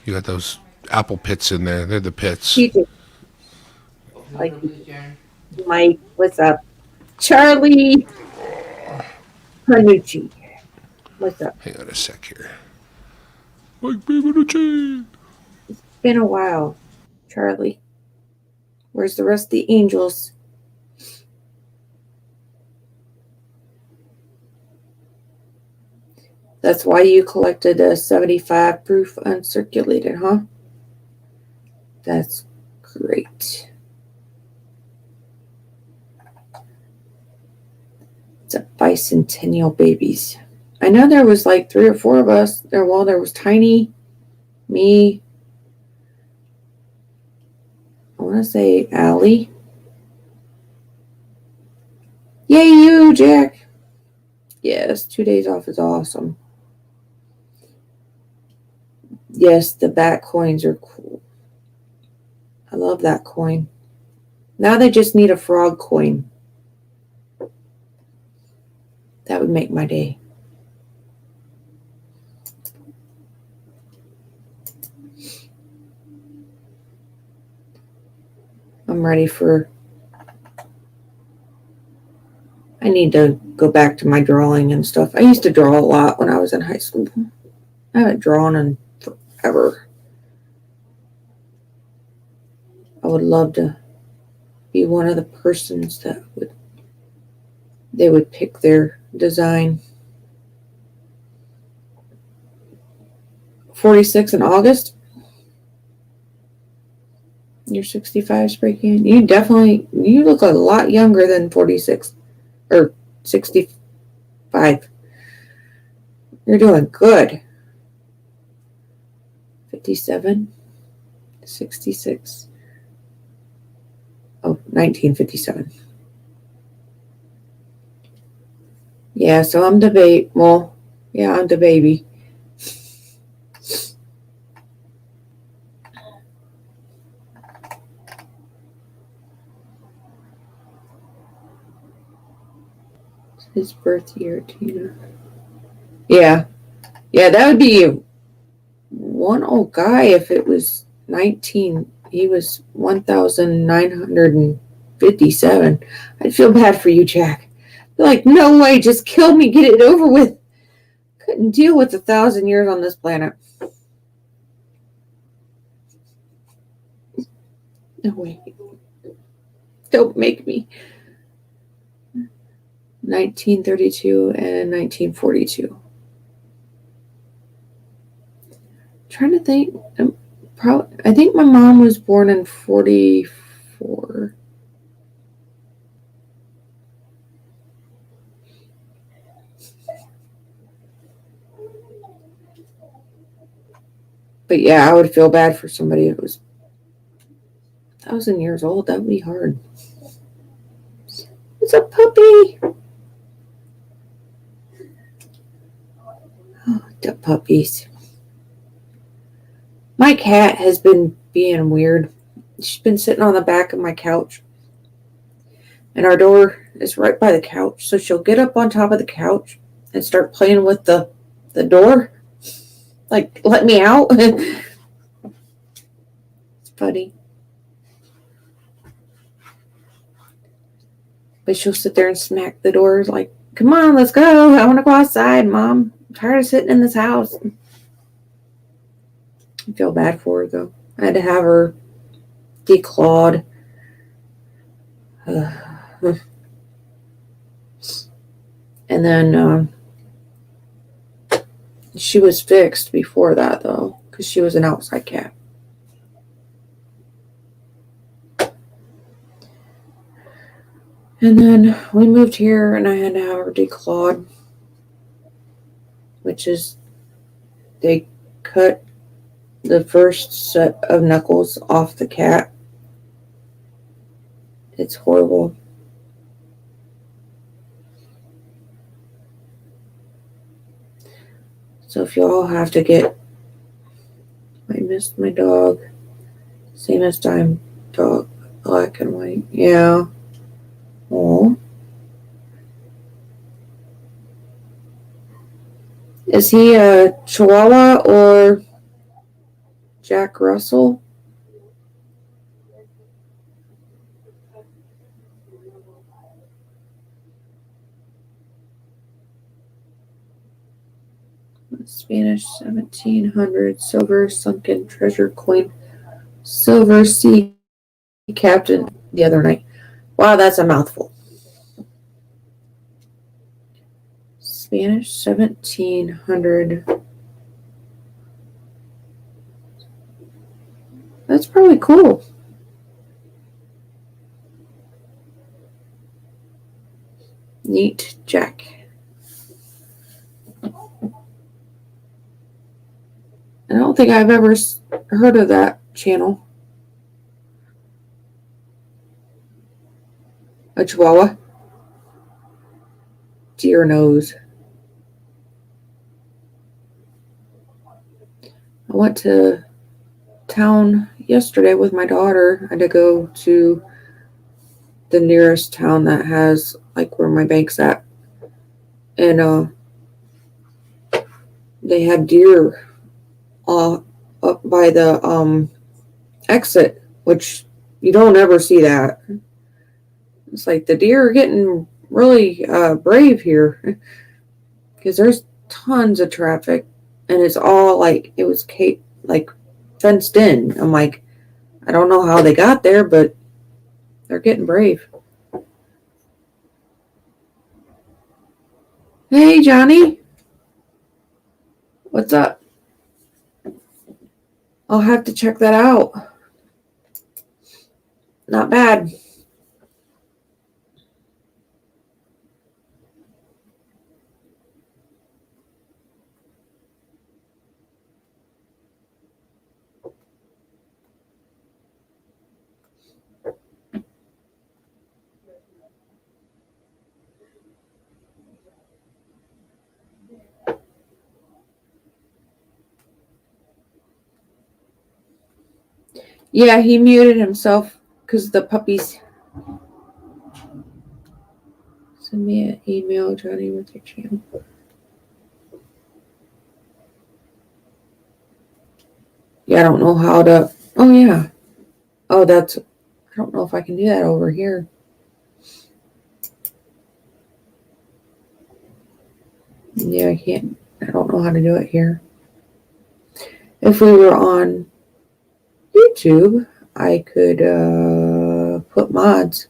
You got those apple pits in there. They're the pits. Peaches. Like Mike, what's up? Charlie Panucci. What's up? Hang on a sec here. Mike Panucci. Been a while, Charlie. Where's the rest of the angels? That's why you collected a 75 proof uncirculated, huh? That's great. It's a bicentennial babies. I know there was like 3 or 4 of us. There was Tiny, me, want to say Allie. Yay, you, Jack. Yes, 2 days off is awesome. Yes, the bat coins are cool. I love that coin. Now they just need a frog coin. That would make my day. I'm ready for... I need to go back to my drawing and stuff. I used to draw a lot when I was in high school. I haven't drawn in forever. I would love to be one of the persons that they would pick their design. 46 in August. You're 65, spray can. You look a lot younger than 46 or 65. You're doing good. 57, 66. Oh, 1957. Yeah, so I'm the baby. Well, yeah, I'm the baby. His birth year, Tina. Yeah. Yeah, that would be one old guy if it was 19. He was 1,957. I'd feel bad for you, Jack. They're like, no way, just kill me, get it over with. Couldn't deal with 1,000 years on this planet. No way. Don't make me. 1932 and 1942. Trying to think. I think my mom was born in 44. But yeah, I would feel bad for somebody that was 1,000 years old. That would be hard. It's a puppy. Oh, the puppies. My cat has been being weird. She's been sitting on the back of my couch. And our door is right by the couch. So she'll get up on top of the couch and start playing with the door. Like, let me out. It's funny. But she'll sit there and smack the door like, come on, let's go. I want to go outside, Mom. I'm tired of sitting in this house. I feel bad for her, though. I had to have her declawed. And then she was fixed before that, though, because she was an outside cat. And then we moved here, and I had to have her declawed, which is they cut the first set of knuckles off the cat. It's horrible. So if y'all have to get... I missed my dog. Same as time dog. Black and white. Yeah. Oh. Is he a Chihuahua or Jack Russell? Spanish 1700 silver sunken treasure coin. Silver sea captain the other night. Wow, that's a mouthful. Spanish 1700. That's probably cool. Neat Jack. I don't think I've ever heard of that channel. A Chihuahua. Dear knows. I went to town yesterday with my daughter. I had to go to the nearest town that has like where my bank's at, and they had deer up by the exit, which you don't ever see that. It's like the deer are getting really brave here because there's tons of traffic, and it's all like it was like fenced in. I'm like, I don't know how they got there, but they're getting brave. Hey, Johnny, what's up? I'll have to check that out. Not bad. Yeah, he muted himself because the puppies. Send me an email, Johnny, with your channel. Yeah, I don't know how to. Oh, yeah. Oh, that's. I don't know if I can do that over here. Yeah, I can't. I don't know how to do it here. If we were on YouTube, I could put mods.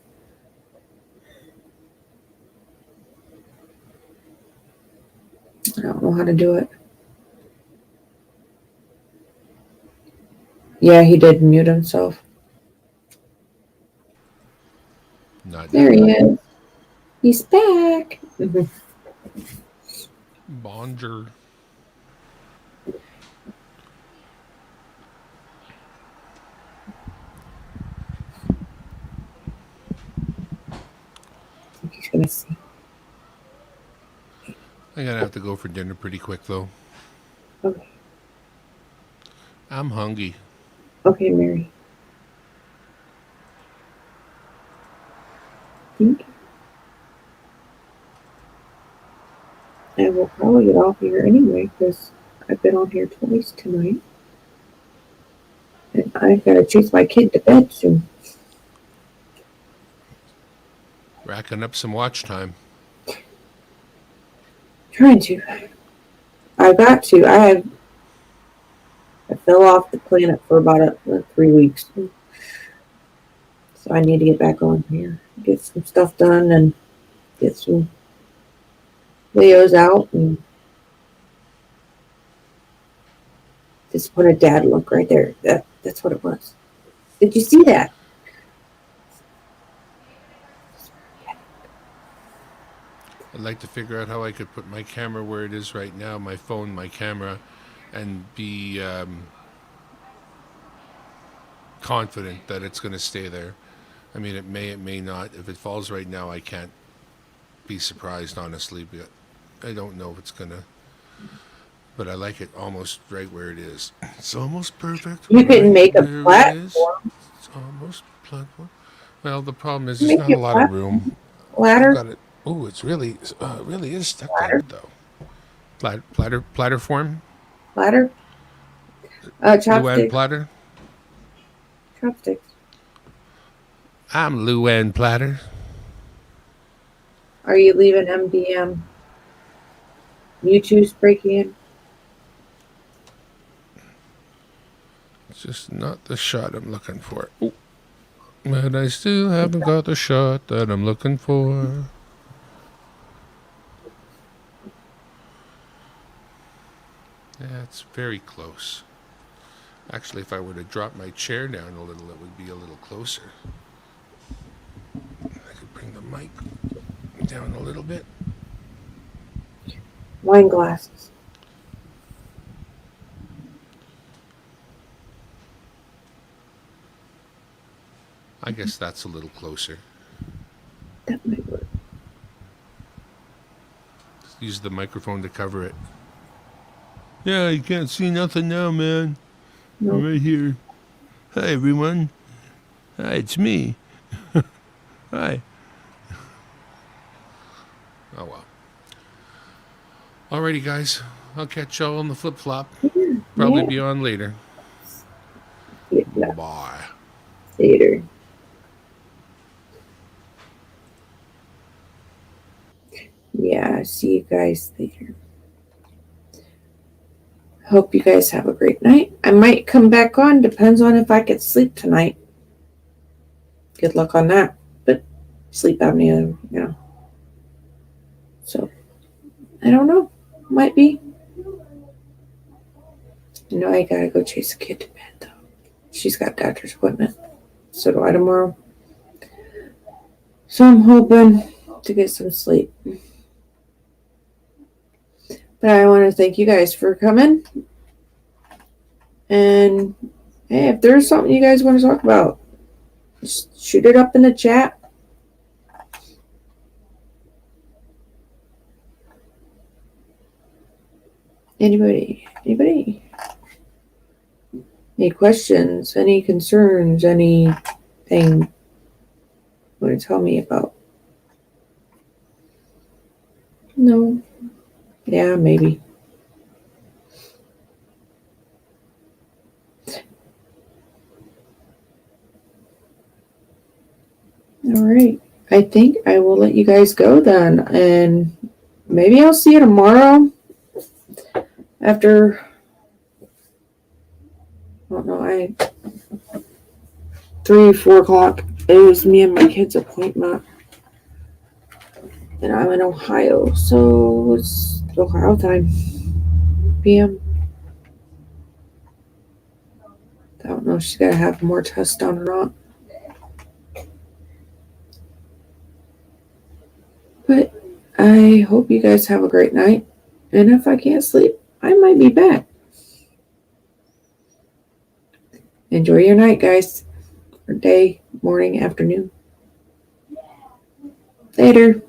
I don't know how to do it. Yeah, he did mute himself. Not There yet. he is. He's back. Bonjour. He's gonna see. I'm gonna have to go for dinner pretty quick though. Okay. I'm hungry. Okay, Mary. Thank you. I will probably get off here anyway because I've been on here twice tonight. And I've got to chase my kid to bed soon. Racking up some watch time. Trying to. I've got to. I fell off the planet for about 3 weeks. So I need to get back on here. Get some stuff done and get some videos out and disappointed dad look right there. That's what it was. Did you see that? I'd like to figure out how I could put my camera where it is right now, my phone, my camera, and be confident that it's going to stay there. I mean, it may not. If it falls right now, I can't be surprised, honestly, but I don't know if it's going to. But I like it almost right where it is. It's almost perfect You can right make a where it is. platform. It's almost platform. Well, the problem is there's Make not a your lot of platform. room. I've Ladder. got it. Oh, it's really is stuck to Ladder. wood though. Platter form. Ladder. Luann Chopsticks. platter. Chopsticks. I'm Luann platter. Are you leaving MDM? Mewtwo spray can? It's just not the shot I'm looking for. Ooh. But I still haven't got the shot that I'm looking for. Yeah, it's very close. Actually, if I were to drop my chair down a little, it would be a little closer. I could bring the mic down a little bit. Wine glasses. I guess that's a little closer. That might work. Use the microphone to cover it. Yeah, you can't see nothing now, man. No. I'm right here. Hi, everyone. Hi, it's me. Hi. Oh, well. Alrighty, guys. I'll catch y'all on the flip-flop. Probably Yeah. be on later. Yeah. Bye. Later. Yeah, see you guys later. Hope you guys have a great night. I might come back on, depends on if I get sleep tonight. Good luck on that. But sleep apnea, So, I don't know. Might be. I gotta go chase a kid to bed, though. She's got doctor's appointment. So do I tomorrow. So I'm hoping to get some sleep. But I want to thank you guys for coming. And hey, if there's something you guys want to talk about, just shoot it up in the chat. Anybody? Any questions? Any concerns? Anything you want to tell me about? No. Yeah, maybe. All right. I think I will let you guys go then. And maybe I'll see you tomorrow after, I don't know, 3, 4 o'clock. It was me and my kid's appointment. And I'm in Ohio. So it's Ohio time. PM. I don't know if she's got to have more tests done or not. But I hope you guys have a great night. And if I can't sleep, I might be back. Enjoy your night, guys. Or day, morning, afternoon. Later.